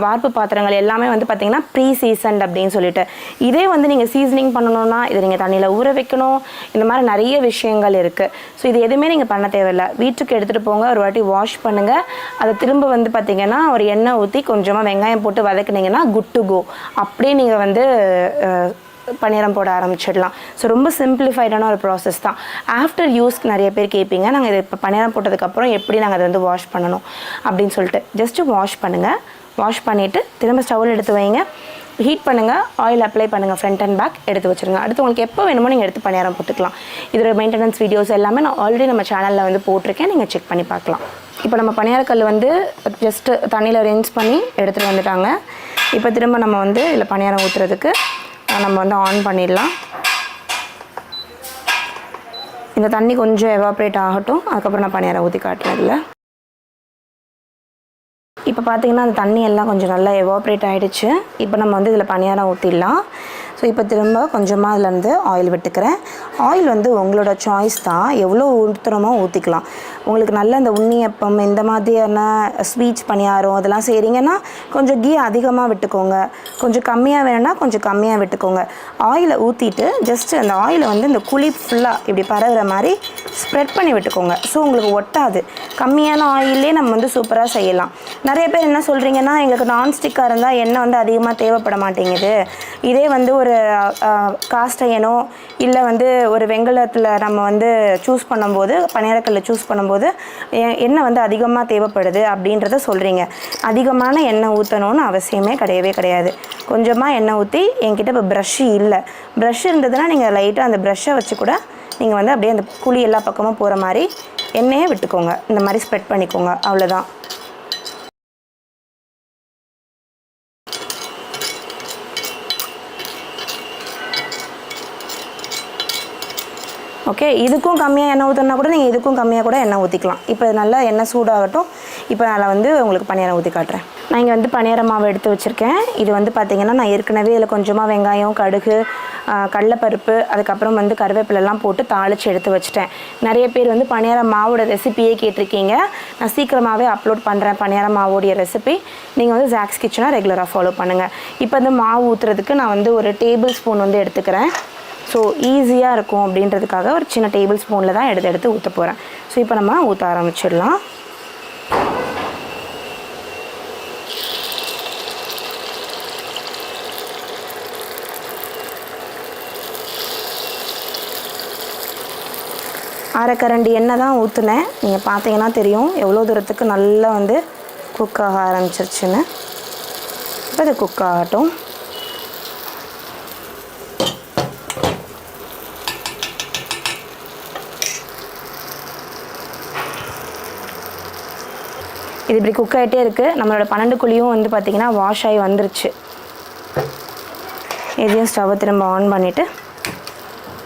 Speaker 1: வார்ப்பு பாத்திரங்கள் எல்லாமே வந்து பார்த்திங்கன்னா ப்ரீ சீசன்ட் அப்படின்னு சொல்லிட்டு. இதே வந்து நீங்கள் சீசனிங் பண்ணணுன்னா இதை நீங்கள் தண்ணியில் ஊற வைக்கணும். இந்த மாதிரி நிறைய விஷயங்கள் இருக்குது. ஸோ இது எதுவுமே நீங்கள் பண்ண தேவையில்லை. வீட்டுக்கு எடுத்துகிட்டு போங்க, ஒரு வாட்டி வாஷ் பண்ணுங்கள். அதை திரும்ப வந்து பார்த்திங்கன்னா ஒரு எண்ணெய் ஊற்றி கொஞ்சமாக வெங்காயம் போட்டு வதக்குனிங்கன்னா குட் டு கோ. அப்படியே நீங்கள் வந்து பணியாரம் போட ஆரம்பிச்சிடலாம். ஸோ ரொம்ப சிம்பிளிஃபைடான ஒரு ப்ராசஸ் தான். ஆஃப்டர் யூஸ்க்கு நிறைய பேர் கேட்பீங்க, நாங்கள் இது இப்போ பணியாரம் போட்டதுக்கப்புறம் எப்படி நாங்கள் அதை வந்து வாஷ் பண்ணணும் அப்படின்னு சொல்லிட்டு. ஜஸ்ட்டு வாஷ் பண்ணுங்கள். வாஷ் பண்ணிவிட்டு திரும்ப ஸ்டவ்வில் எடுத்து வைங்க, ஹீட் பண்ணுங்கள், ஆயில் அப்ளை பண்ணுங்கள், ஃப்ரண்ட் அண்ட் பேக் எடுத்து வச்சுருங்க. அடுத்து உங்களுக்கு எப்போ வேணுமோ நீங்கள் எடுத்து பணியாரம் போட்டுக்கலாம். இதோட மெயின்டெனன்ஸ் வீடியோஸ் எல்லாமே நான் ஆல்ரெடி நம்ம சேனலில் வந்து போட்டிருக்கேன், நீங்கள் செக் பண்ணி பார்க்கலாம். இப்போ நம்ம பணியாரக்கல் வந்து ஜஸ்ட்டு தண்ணியில் ரின்ஸ் பண்ணி எடுத்துகிட்டு வந்துட்டாங்க. இப்போ திரும்ப நம்ம வந்து இதில் பணியாரம் ஊற்றுறதுக்கு நம்ம வந்து ஆன் பண்ணிடலாம். இந்த தண்ணி கொஞ்சம் எவாப்ரேட் ஆகட்டும், அதுக்கப்புறம் நான் பணியாரம் ஊற்றி காட்டுறேன். இதில் இப்போ பார்த்தீங்கன்னா அந்த தண்ணி எல்லாம் கொஞ்சம் நல்லா எவாப்ரேட் ஆகிடுச்சு. இப்போ நம்ம வந்து இதில் பணியாரம் ஊற்றிடலாம். ஸோ இப்போ திரும்ப கொஞ்சமாக அதுலேருந்து ஆயில் விட்டுக்கிறேன். ஆயில் வந்து உங்களோட சாய்ஸ் தான், எவ்வளோ ஊற்றுறமோ ஊற்றிக்கலாம். உங்களுக்கு நல்ல இந்த உண்ணியப்பம் இந்த மாதிரியான ஸ்வீட்ஸ் பணியாரம் அதெல்லாம் செய்கிறீங்கன்னா கொஞ்சம் கீ அதிகமாக விட்டுக்கோங்க, கொஞ்சம் கம்மியாக வேணும்னா கொஞ்சம் கம்மியாக விட்டுக்கோங்க. ஆயிலை ஊற்றிட்டு ஜஸ்ட்டு அந்த ஆயிலை வந்து இந்த குழி ஃபுல்லாக இப்படி பரவுற மாதிரி ஸ்ப்ரெட் பண்ணி விட்டுக்கோங்க. ஸோ உங்களுக்கு ஒட்டாது. கம்மியான ஆயிலே நம்ம வந்து சூப்பராக செய்யலாம். நிறைய பேர் என்ன சொல்கிறீங்கன்னா, எங்களுக்கு நான்ஸ்டிக்காக இருந்தால் எண்ணெய் வந்து அதிகமாக தேவைப்பட மாட்டேங்குது, இதே வந்து ஒரு காஸ்ட் அயனோ இல்லை வந்து ஒரு வெங்கலத்தில் நம்ம வந்து சூஸ் பண்ணும்போது, பணியாரக்கல்ல சூஸ் பண்ணும்போது எண்ணெய் வந்து அதிகமாக தேவைப்படுது அப்படின்றத சொல்கிறீங்க. அதிகமான எண்ணெய் ஊற்றணும்னு அவசியமே கிடையவே கிடையாது. கொஞ்சமாக எண்ணெய் ஊற்றி, என்கிட்ட இப்போ ப்ரஷ்ஷு இல்லை, ப்ரஷ் இருந்ததுன்னா நீங்கள் லைட்டாக அந்த ப்ரஷ்ஷை வச்சு கூட நீங்கள் வந்து அப்படியே அந்த குழி எல்லா பக்கமும் போகிற மாதிரி எண்ணெயை விட்டுக்கோங்க. இந்த மாதிரி ஸ்ப்ரெட் பண்ணிக்கோங்க, அவ்வளோதான். ஓகே, இதுக்கும் கம்மியாக எண்ணெய் ஊற்றினா கூட நீங்கள் இதுக்கும் கம்மியாக கூட எண்ணெய் ஊற்றிக்கலாம். இப்போ நல்லா எண்ணெய் சூடாகட்டும். இப்போ அதில் வந்து உங்களுக்கு பணியாரம் ஊற்றி காட்டுறேன். நான் இங்கே வந்து பணியார மாவு எடுத்து வச்சுருக்கேன். இது வந்து பார்த்திங்கன்னா நான் ஏற்கனவே இதில் கொஞ்சமாக வெங்காயம், கடுகு, கடலைப்பருப்பு, அதுக்கப்புறம் வந்து கருவேப்பிலெல்லாம் போட்டு தாளித்து எடுத்து வச்சுட்டேன். நிறைய பேர் வந்து பணியார மாவோட ரெசிபியே கேட்டிருக்கீங்க. நான் சீக்கிரமாகவே அப்லோட் பண்ணுறேன் பணியார மாவோடைய ரெசிபி. நீங்கள் வந்து ஜாக்ஸ் கிச்சனை ரெகுலராக ஃபாலோ பண்ணுங்கள். இப்போ வந்து மாவு ஊற்றுறதுக்கு நான் வந்து ஒரு டேபிள் ஸ்பூன் வந்து எடுத்துக்கிறேன். ஸோ ஈஸியாக இருக்கும் அப்படின்றதுக்காக ஒரு சின்ன டேபிள் ஸ்பூனில் தான் எடுத்து ஊற்ற போகிறேன். ஸோ இப்போ நம்ம ஊற்ற ஆரம்பிச்சிடலாம். அரைக்கரண்டி எண்ணெய் தான் ஊற்றுனேன். நீங்கள் பார்த்தீங்கன்னா தெரியும் எவ்வளோ தூரத்துக்கு நல்லா வந்து குக் ஆக ஆரம்பிச்சிருச்சுன்னு. இப்போ இது குக் ஆகட்டும். இது இப்படி குக் ஆகிட்டே இருக்குது. நம்மளோட 12 குழியும் வந்து பார்த்திங்கன்னா வாஷ் ஆகி வந்துருச்சு. இதையும் ஸ்டவ்வை திரும்ப ஆன் பண்ணிவிட்டு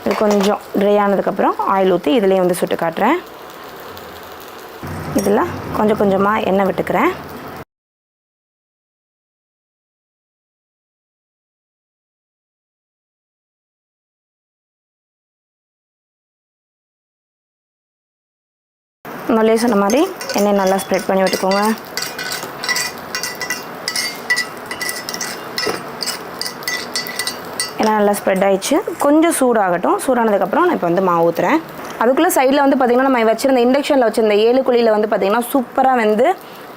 Speaker 1: இது கொஞ்சம் ட்ரை ஆனதுக்கப்புறம் ஆயில் ஊற்றி இதுலேயும் வந்து சுட்டு காட்டுறேன். இதில் கொஞ்சம் கொஞ்சமாக எண்ணெய் விட்டுக்கிறேன். முதல்ல சொன்ன மாதிரி எண்ணெய் நல்லா ஸ்ப்ரெட் பண்ணி விட்டுக்கோங்க. எல்லாம் நல்லா ஸ்ப்ரெட் ஆகிடுச்சு. கொஞ்சம் சூடாகட்டும். சூடானதுக்கப்புறம் நான் இப்போ வந்து மாவு ஊற்றுறேன். அதுக்குள்ளே சைடில் வந்து பார்த்திங்கன்னா நம்ம வச்சுருந்த இண்டக்ஷனில் வச்சுருந்த 7 குழியில் வந்து பார்த்திங்கன்னா சூப்பராக வந்து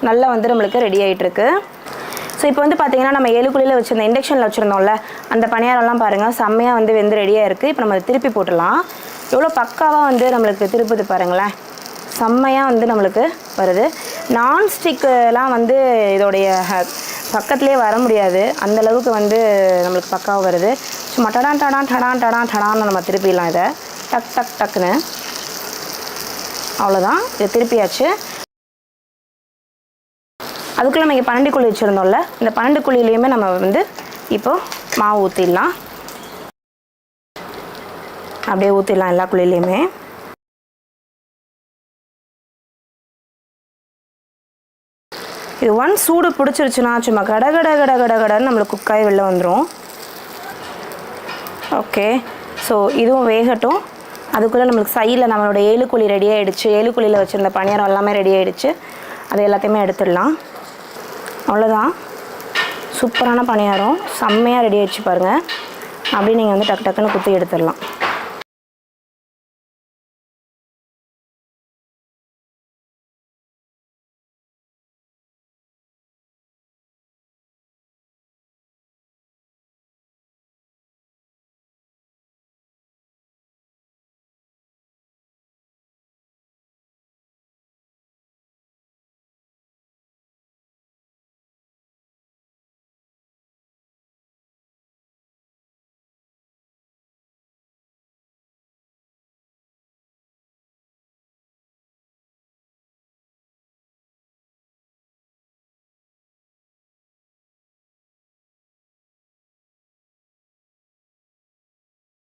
Speaker 1: நல்லா வந்து நம்மளுக்கு ரெடி ஆகிட்டுருக்கு. ஸோ இப்போ வந்து பார்த்திங்கன்னா நம்ம 7 குழியில் வச்சுருந்த இண்டக்ஷனில் வச்சுருந்தோம்ல அந்த பணியாரம்லாம் பாருங்கள் செம்மையாக வந்து வெந்து ரெடியாக இருக்குது. இப்போ நம்ம திருப்பி போட்டுடலாம். எவ்வளோ பக்காவாக வந்து நம்மளுக்கு திருப்புது பாருங்களேன், செம்மையாக வந்து நம்மளுக்கு வருது. நான்ஸ்டிக்கெலாம் வந்து இதோடைய பக்கத்துலேயே வர முடியாது, அந்தளவுக்கு வந்து நம்மளுக்கு பக்காவாக வருது. ஸோ சும்மா டடான் டடான் டடான் டடான் டடான்னு நம்ம திருப்பிடலாம் இதை டக் டக் டக்குன்னு. அவ்வளோதான், இதை திருப்பியாச்சு. அதுக்குள்ளே நம்ம இங்கே 12 குழி வச்சுருந்தோம்ல, இந்த 12 குழியிலையுமே நம்ம வந்து இப்போது மாவு ஊற்றிடலாம். அப்படியே ஊற்றிடலாம் எல்லா குழியிலையுமே. இது ஒன் சூடு பிடிச்சிருச்சுன்னா சும்மா கட கட கட கட கடன்னு நம்மளுக்கு குக்காய் வெளில வந்துடும். ஓகே, ஸோ இதுவும் வேகட்டும். அதுக்குள்ளே நம்மளுக்கு சைடில் நம்மளோட 7 குழி ரெடி ஆகிடுச்சு. 7 குழியில் வச்சுருந்த பணியாரம் எல்லாமே ரெடி ஆகிடுச்சு. அது எல்லாத்தையுமே எடுத்துடலாம். அவ்வளோதான், சூப்பரான பணியாரம் செம்மையாக ரெடி ஆகிடுச்சு பாருங்கள். அப்படியே நீங்கள் வந்து டக்கு டக்குன்னு குத்தி எடுத்துடலாம்.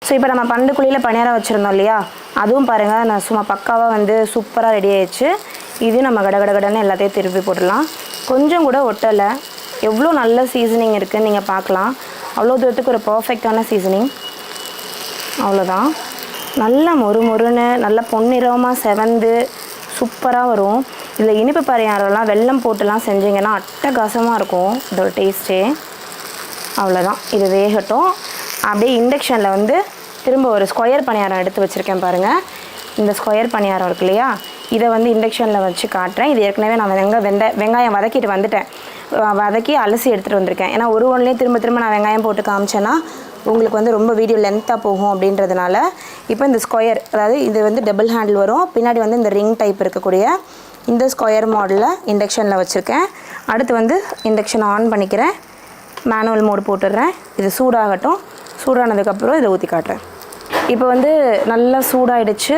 Speaker 1: ஸோ இப்போ நம்ம 12 குழியில் பணியாரம் வச்சுருந்தோம் இல்லையா, அதுவும் பாருங்கள் நான் சும்மா பக்காவாக வந்து சூப்பராக ரெடி ஆகிடுச்சு. இது நம்ம கடகடன்னு எல்லாத்தையும் திருப்பி போட்டுடலாம். கொஞ்சம் கூட ஒட்டலை. எவ்வளோ நல்ல சீசனிங் இருக்குதுன்னு நீங்கள் பார்க்கலாம். அவ்வளோ தூரத்துக்கு ஒரு பர்ஃபெக்டான சீசனிங். அவ்வளோதான், நல்லா மொறுன்னு நல்லா பொன்னிறமாக செவந்து சூப்பராக வரும். இதில் இனிப்பு பணியாரம்லாம் வெல்லம் போட்டுலாம் செஞ்சிங்கன்னா அட்டகாசமாக இருக்கும் இதோட டேஸ்ட்டே. அவ்வளோதான், இது வேகட்டும். அப்படியே இண்டக்ஷனில் வந்து திரும்ப ஒரு ஸ்கொயர் பணியாரம் எடுத்து வச்சுருக்கேன் பாருங்கள். இந்த ஸ்கொயர் பணியாரம் இருக்கு இல்லையா, இதை வந்து இண்டக்ஷனில் வச்சு காட்டுறேன். இது ஏற்கனவே நான் வெங்காயம் வதக்கிட்டு வந்துட்டேன். வதக்கி அலசி எடுத்துகிட்டு வந்திருக்கேன். ஏன்னா ஒன்லேயே திரும்ப நான் வெங்காயம் போட்டு காமிச்சேன்னா உங்களுக்கு வந்து ரொம்ப வீடியோ லென்த்தாக போகும் அப்படின்றதுனால இப்போ இந்த ஸ்கொயர், அதாவது இது வந்து டபுள் ஹேண்டில் வரும், பின்னாடி வந்து இந்த ரிங் டைப் இருக்கக்கூடிய இந்த ஸ்கொயர் மாடலில் இண்டக்ஷனில் வச்சுருக்கேன். அடுத்து வந்து இண்டக்ஷனை ஆன் பண்ணிக்கிறேன். மேனுவல் மோடு போட்டுடுறேன். இது சூடாகட்டும். சூடானதுக்கப்புறம் இதை ஊற்றி காட்டுறேன். இப்போ வந்து நல்லா சூடாகிடுச்சு.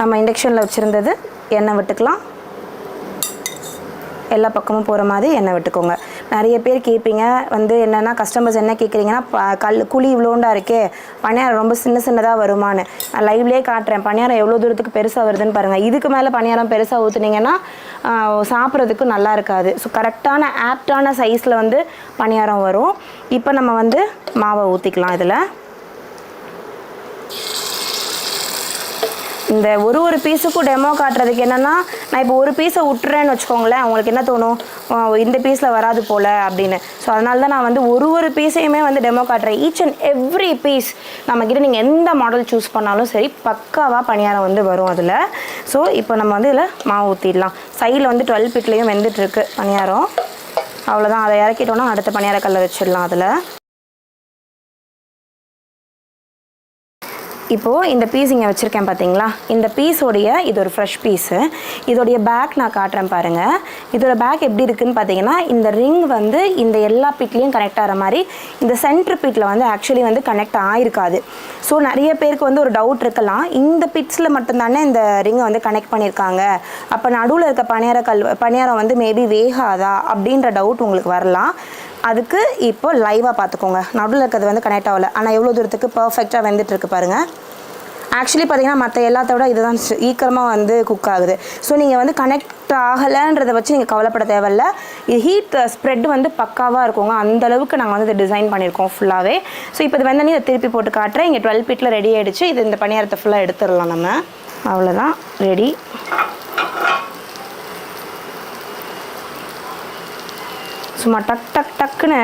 Speaker 1: நம்ம இண்டக்ஷனில் வச்சுருந்தது எண்ணெய் விட்டுக்கலாம். எல்லா பக்கமும் போகிற மாதிரி எண்ணெய் விட்டுக்கோங்க. நிறைய பேர் கேட்பீங்க வந்து என்னென்னா கஸ்டமர்ஸ் என்ன கேட்குறீங்கன்னா குழி இவ்வளோண்டா இருக்கே, பணியாரம் ரொம்ப சின்னதாக வருமானு. நான் லைவ்லேயே காட்டுறேன் பணியாரம் எவ்வளோ தூரத்துக்கு பெருசாக வருதுன்னு பாருங்கள். இதுக்கு மேலே பணியாரம் பெருசாக ஊற்றுனீங்கன்னா சாப்பிட்றதுக்கு நல்லா இருக்காது. ஸோ கரெக்டான ஆப்டான சைஸில் வந்து பணியாரம் வரும். இப்போ நம்ம வந்து மாவை ஊற்றிக்கலாம். இதில் இந்த ஒரு பீஸுக்கும் டெமோ காட்டுறதுக்கு என்னென்னா, நான் இப்போ ஒரு பீஸை விட்டுறேன்னு வச்சுக்கோங்களேன், அவங்களுக்கு என்ன தோணும், இந்த பீஸில் வராது போல் அப்படின்னு. ஸோ அதனால தான் நான் வந்து ஒரு பீஸையுமே வந்து டெமோ காட்டுறேன். ஈச் அண்ட் எவ்ரி பீஸ் நம்மக்கிட்ட நீங்கள் எந்த மாடல் சூஸ் பண்ணாலும் சரி பக்காவாக பணியாரம் வந்து வரும் அதில். ஸோ இப்போ நம்ம வந்து இதில் மாவு ஊற்றிடலாம். சைடில் வந்து 12 பிட்லேயும் வெந்துட்டுருக்கு பணியாரம். அவ்வளோதான், அதை இறக்கிட்டோன்னா அடுத்த பணியாரக்கல்லை வச்சிடலாம். அதில் இப்போது இந்த பீஸ் இங்கே வச்சுருக்கேன் பார்த்தீங்களா, இந்த பீஸோடைய இது ஒரு ஃப்ரெஷ் பீஸு. இதோடைய பேக் நான் காட்டுறேன் பாருங்கள். இதோட பேக் எப்படி இருக்குதுன்னு பார்த்தீங்கன்னா, இந்த ரிங் வந்து இந்த எல்லா பீட்லேயும் கனெக்ட் ஆகிற மாதிரி இந்த சென்ட்ரு பீட்டில் வந்து ஆக்சுவலி வந்து கனெக்ட் ஆகிருக்காது. ஸோ நிறைய பேருக்கு வந்து ஒரு டவுட் இருக்கலாம், இந்த பிட்ஸில் மட்டும்தானே இந்த ரிங்கை வந்து கனெக்ட் பண்ணியிருக்காங்க, அப்போ நடுவில் இருக்க பணியாரம் வந்து மேபி வேகாதா அப்படின்ற டவுட் உங்களுக்கு வரலாம். அதுக்கு இப்போ லைவாக பார்த்துக்கோங்க. நடுவில் இருக்கிறது வந்து கனெக்ட் ஆகலை, ஆனால் எவ்வளோ தூரத்துக்கு பர்ஃபெக்டாக வெந்துட்டுருக்கு பாருங்கள். ஆக்சுவலி பார்த்தீங்கன்னா மற்ற எல்லாத்த விட இதுதான் ஈக்கிரமாக வந்து குக் ஆகுது. ஸோ நீங்கள் வந்து கனெக்ட் ஆகலைன்றதை வச்சு நீங்கள் கவலைப்பட தேவையில்ல. இது ஹீட் ஸ்ப்ரெட் வந்து பக்காவாக இருக்குங்க. அந்தளவுக்கு நாங்கள் வந்து இதை டிசைன் பண்ணியிருக்கோம் ஃபுல்லாகவே. ஸோ இப்போ இது வந்து இதை திருப்பி போட்டு காட்டுறேன். இங்கே 12 பிட்டில் ரெடி ஆகிடுச்சு. இது இந்த பணியாரத்தை ஃபுல்லாக எடுத்துடலாம் நம்ம. அவ்வளோதான், ரெடி. சும்மா டக் டக் டக்குன்னு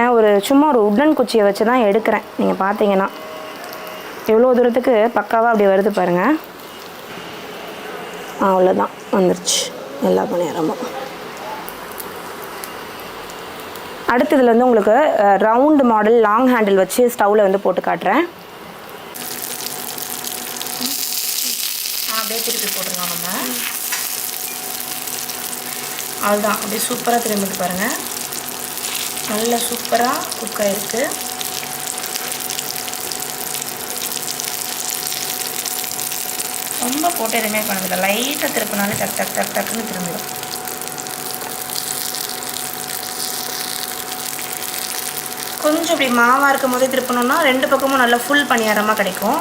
Speaker 1: சும்மா ஒரு உட்டன் குச்சியை வச்சு தான் எடுக்கிறேன். நீங்கள் பார்த்தீங்கன்னா எவ்வளோ தூரத்துக்கு பக்காவாக அப்படி வருது பாருங்கள். அவ்வளோதான், வந்துருச்சு எல்லா பணியாரமும். அடுத்து இதில் வந்து உங்களுக்கு ரவுண்டு மாடல் லாங் ஹேண்டில் வச்சு ஸ்டவ்வில் வந்து போட்டு காட்டுறேன். அப்படியே திருப்பி போட்டுருங்க நம்ம. அதுதான் அப்படியே சூப்பராக திரும்பிட்டு பாருங்கள். நல்லா சூப்பராக குக் ஆகிருக்கு. ரொம்ப போட்டு எதுவுமே பண்ணதில்லை, லைட்டாக திருப்பினாலே டக் டக் டக் டக்குன்னு திரும்பிடும். கொஞ்சம் இப்படி மாவாக இருக்கும் போதே திருப்பினோன்னா 2 பக்கமும் நல்லா ஃபுல் பணியாரமாக கிடைக்கும்.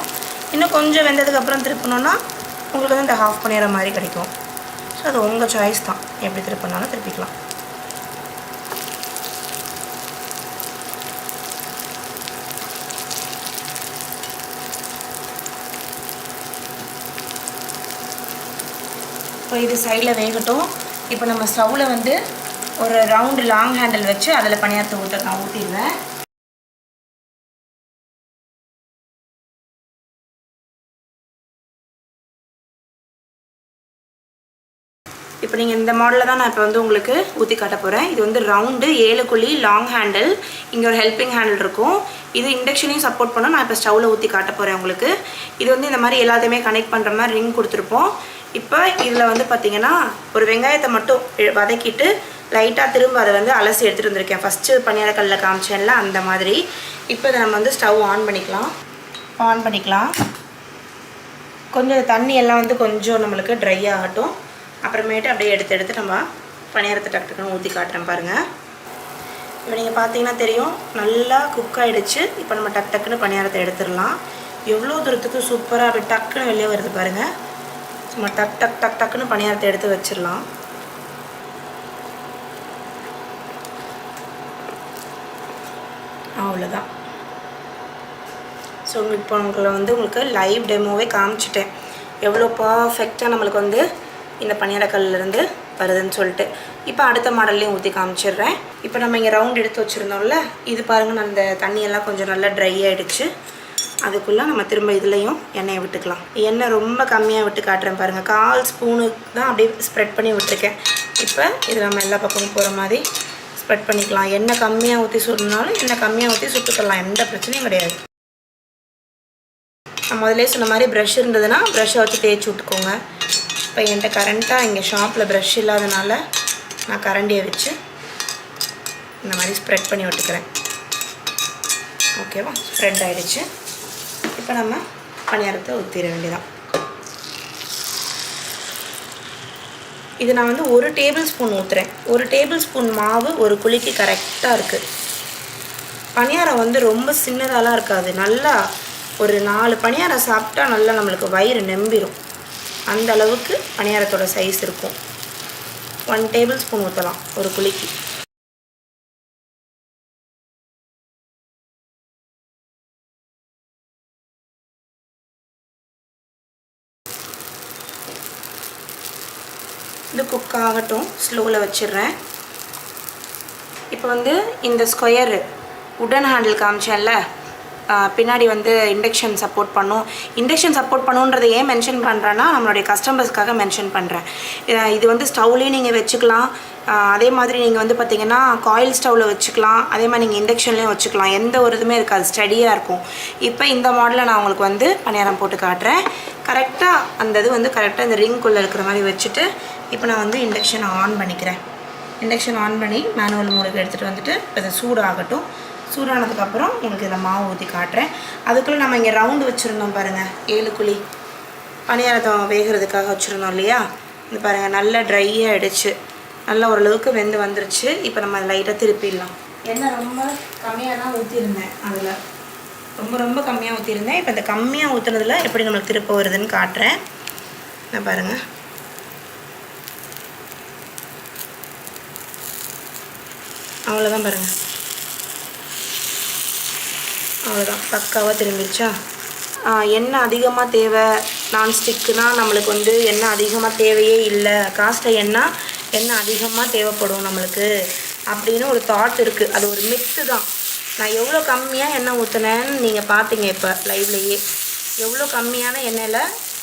Speaker 1: இன்னும் கொஞ்சம் வெந்ததுக்கப்புறம் திருப்பினோன்னா உங்களுக்கு வந்து இந்த ஹாஃப் பணியாரம் மாதிரி கிடைக்கும். ஸோ அது உங்கள் சாய்ஸ் தான், எப்படி திருப்பினாலும் திருப்பிக்கலாம். இப்போ இது சைடில் வேகட்டும். இப்போ நம்ம ஸ்டவ்வில் வந்து ஒரு ரவுண்டு லாங் ஹேண்டில் வச்சு அதில் பணியாரத்தை நான் ஊற்றிடுவேன். இப்போ நீங்கள் இந்த மாடலில் தான் நான் இப்போ வந்து உங்களுக்கு ஊற்றி காட்ட போகிறேன். இது வந்து ரவுண்டு 7 குழி லாங் ஹேண்டில், இங்கே ஒரு ஹெல்பிங் ஹேண்டில் இருக்கும். இது இண்டக்ஷனையும் சப்போர்ட் பண்ண நான் இப்போ ஸ்டவ்வில் ஊற்றி காட்ட போகிறேன் உங்களுக்கு. இது வந்து இந்த மாதிரி எல்லாத்தையுமே கனெக்ட் பண்ணுற மாதிரி ரிங் கொடுத்துருப்போம். இப்போ இதில் வந்து பார்த்திங்கன்னா ஒரு வெங்காயத்தை மட்டும் வதக்கிட்டு லைட்டாக திரும்ப அதை வந்து அலசி எடுத்துகிட்டு வந்திருக்கேன். ஃபஸ்ட்டு பணியாரக்கல்லில் காமிச்சேன்ல அந்த மாதிரி. இப்போ இதை நம்ம வந்து ஸ்டவ் ஆன் பண்ணிக்கலாம். கொஞ்சம் தண்ணி எல்லாம் வந்து கொஞ்சம் நம்மளுக்கு ட்ரை ஆகட்டும். அப்புறமேட்டு அப்படியே எடுத்து நம்ம பணியாரத்தை டக்குன்னு ஊற்றி காட்டுறேன் பாருங்கள். இப்போ நீங்கள் பார்த்தீங்கன்னா தெரியும், நல்லா குக் ஆகிடுச்சு. இப்போ நம்ம டக்குன்னு பணியாரத்தை எடுத்துடலாம். எவ்வளோ தூரத்துக்கு சூப்பராக அப்படி டக்குன்னு வெளியே வருது பாருங்கள். சும்மா டக்குன்னு பணியாரத்தை எடுத்து வச்சிடலாம். அவ்வளோதான். ஸோ இப்போ உங்களுக்கு லைவ் டெமோவே காமிச்சிட்டேன், எவ்வளோ பர்ஃபெக்டாக நம்மளுக்கு வந்து இந்த பணியாரக்கல்லிருந்து வருதுன்னு சொல்லிட்டு. இப்போ அடுத்த மாடல்லையும் ஊற்றி காமிச்சிடுறேன். இப்போ நம்ம இங்கே ரவுண்ட் எடுத்து வச்சுருந்தோம்ல, இது பாருங்கள், நான் இந்த தண்ணியெல்லாம் கொஞ்சம் நல்லா ட்ரை ஆகிடுச்சு. அதுக்குள்ளே நம்ம திரும்ப இதுலேயும் எண்ணெயை விட்டுக்கலாம். எண்ணெய் ரொம்ப கம்மியாக விட்டு காட்டுறேன் பாருங்கள். 1/4 ஸ்பூனு தான் அப்படியே ஸ்ப்ரெட் பண்ணி விட்டுருக்கேன். இப்போ இது நம்ம எல்லா பக்கமும் போகிற மாதிரி ஸ்ப்ரெட் பண்ணிக்கலாம். எண்ணெய் கம்மியாக ஊற்றி சுடனாலும் எண்ணெய் கம்மியாக ஊற்றி சுட்டுக்கலாம், எந்த பிரச்சனையும் கிடையாது. நான் முதலே சொன்ன மாதிரி ப்ரஷ் இருந்ததுன்னா ப்ரஷ்ஷை வச்சு தேய்ச்சி விட்டுக்கோங்க. இப்போ என்கிட்ட கரண்ட்டாக இங்கே ஷாப்பில் ப்ரஷ் இல்லாதனால நான் கரண்டியை வச்சு இந்த மாதிரி ஸ்ப்ரெட் பண்ணி விட்டுக்கிறேன். ஓகேவா, ஸ்ப்ரெட் ஆகிடுச்சு. இப்போ நம்ம பணியாரத்தை ஊற்றிட வேண்டியதான். இது நான் வந்து 1 டேபிள் ஸ்பூன் ஊற்றுறேன். 1 டேபிள் ஸ்பூன் மாவு ஒரு குழிக்கு கரெக்டாக இருக்குது. பணியாரம் வந்து ரொம்ப சின்னதாலாம் இருக்காது. நல்லா ஒரு 4 பணியாரம் சாப்பிட்டா நல்லா நம்மளுக்கு வயிறு நம்பிடும். அந்த அளவுக்கு பணியாரத்தோட சைஸ் இருக்கும். 1 டேபிள் ஸ்பூன் ஊற்றலாம் ஒரு குழிக்கு. இது குக் ஆகட்டும், ஸ்லோவில் வச்சிடுறேன். இப்போ வந்து இந்த ஸ்கொயரு உடன் ஹேண்டில் காமிச்சேன்ல, பின்னாடி வந்து இண்டக்ஷன் சப்போர்ட் பண்ணுன்றதை ஏன் மென்ஷன் பண்ணுறேன்னா நம்மளுடைய கஸ்டமர்ஸ்க்காக மென்ஷன் பண்ணுறேன். இது வந்து ஸ்டவ்லேயும் நீங்கள் வச்சுக்கலாம். அதே மாதிரி நீங்கள் வந்து பார்த்திங்கன்னா காயில் ஸ்டவ்வில் வச்சுக்கலாம். அதே மாதிரி நீங்கள் இண்டக்ஷன்லேயும் வச்சுக்கலாம். எந்த ஒரு இதுவுமே இருக்காது, ஸ்டடியாக இருக்கும். இப்போ இந்த மாடலில் நான் உங்களுக்கு வந்து பணியாரம் போட்டு காட்டுறேன். கரெக்டாக அந்த இது வந்து கரெக்டாக இந்த ரிங்குள்ளே இருக்கிற மாதிரி வச்சுட்டு இப்போ நான் வந்து இண்டக்ஷன் ஆன் பண்ணிக்கிறேன். இண்டக்ஷன் ஆன் பண்ணி மேனுவல் மோடுக்கு எடுத்துகிட்டு வந்துட்டு அது சூடாகட்டும். சூடானதுக்கப்புறம் உங்களுக்கு இதில் மாவு ஊற்றி காட்டுறேன். அதுக்குள்ளே நம்ம இங்கே ரவுண்டு வச்சுருந்தோம் பாருங்கள், 7 குழி பணியாரத்தை வேகிறதுக்காக வச்சுருந்தோம் இல்லையா. இது பாருங்கள், நல்லா ட்ரை ஆகிடுச்சு, நல்லா ஓரளவுக்கு வெந்து வந்துருச்சு. இப்போ நம்ம லைட்டாக திருப்பிடலாம். எண்ணெய் ரொம்ப கம்மியாக தான் ஊற்றிருந்தேன், அதில் ரொம்ப கம்மியாக ஊற்றிருந்தேன். இப்போ இந்த கம்மியாக ஊற்றுனதில் எப்படி நம்மளுக்கு திருப்ப வருதுன்னு காட்டுறேன். நான் பாருங்கள், அவ்வளோதான் பாருங்கள், அவ்வளோதான் பக்காவாக திரும்பிடுச்சா. எண்ணெய் அதிகமாக தேவை, நான்ஸ்டிக்குனா நம்மளுக்கு வந்து எண்ணெய் அதிகமாக தேவையே இல்லை, காஸ்ட்டில் எண்ணெய் அதிகமாக தேவைப்படும் நம்மளுக்கு அப்படின்னு ஒரு தாட் இருக்குது. அது ஒரு மித்து தான். நான் எவ்வளோ கம்மியாக எண்ணெய் ஊற்றினேன்னு நீங்கள் பார்த்தீங்க. இப்போ லைவ்லேயே எவ்வளோ கம்மியான எண்ணெயில்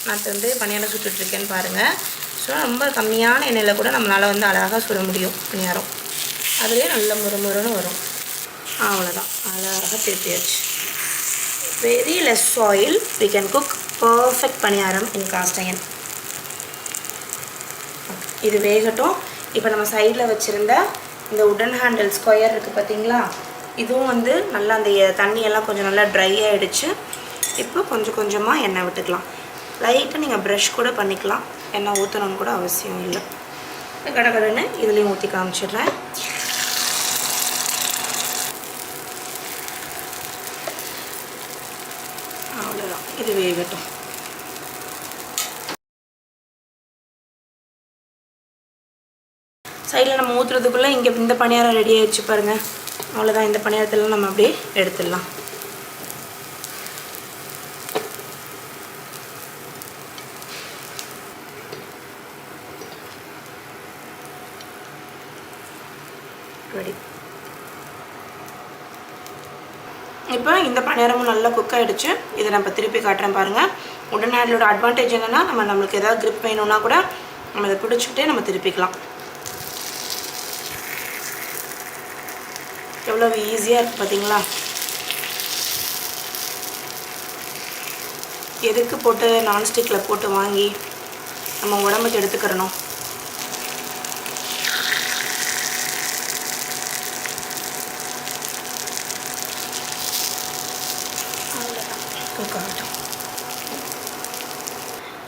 Speaker 1: நான் வந்து பணியாரம் சுட்டுட்ருக்கேன்னு பாருங்கள். ஸோ ரொம்ப கம்மியான எண்ணெயில் கூட நம்மளால் வந்து அழகாக சுட முடியும் பணியாரம். அதுலேயே நல்ல முறுமுறுன்னு வரும். அவ்வளோதான், அழகாக திருப்பியாச்சு. Very less oil, we can cook perfect paniyaram in cast iron. இது வேகட்டும். இப்போ நம்ம சைடில் வச்சுருந்த இந்த உடன் ஹேண்டில் ஸ்கொயர் இருக்குது பார்த்தீங்களா, இதுவும் வந்து நல்லா அந்த தண்ணியெல்லாம் கொஞ்சம் நல்லா ட்ரை ஆகிடுச்சு. இப்போ கொஞ்சம் கொஞ்சமாக எண்ணெய் விட்டுக்கலாம். லைட்டாக நீங்கள் ப்ரஷ் கூட பண்ணிக்கலாம், எண்ணெய் ஊற்றணும்னு கூட அவசியம் இல்லை. கடகடன்னு இதுலேயும் ஊற்றி காமிச்சிடுறேன். அவ்வளோதான், இது வேகட்டும். சைடில் நம்ம ஊற்றுறதுக்குள்ளே இங்கே இந்த பணியாரம் ரெடி ஆகிடுச்சு பாருங்கள். அவ்வளோதான், இந்த பணியாரத்தில் நம்ம அப்படியே எடுத்துடலாம். ரெடி. இப்போ இந்த பணியாரமும் நல்லா குக் ஆகிடுச்சு. இதை நம்ம திருப்பி காட்டுறேன் பாருங்கள். உடனே அதோட அட்வான்டேஜ் என்னென்னா, நம்மளுக்கு ஏதாவது கிரிப் வேணும்னா கூட நம்ம அதை பிடிச்சிக்கிட்டே நம்ம திருப்பிக்கலாம். எவ்வளோ ஈஸியாக இருக்குது பார்த்தீங்களா? எதுக்கு போட்டு நான்ஸ்டிக்கில் போட்டு வாங்கி நம்ம உடம்புக்கு எடுத்துக்கிறணும்.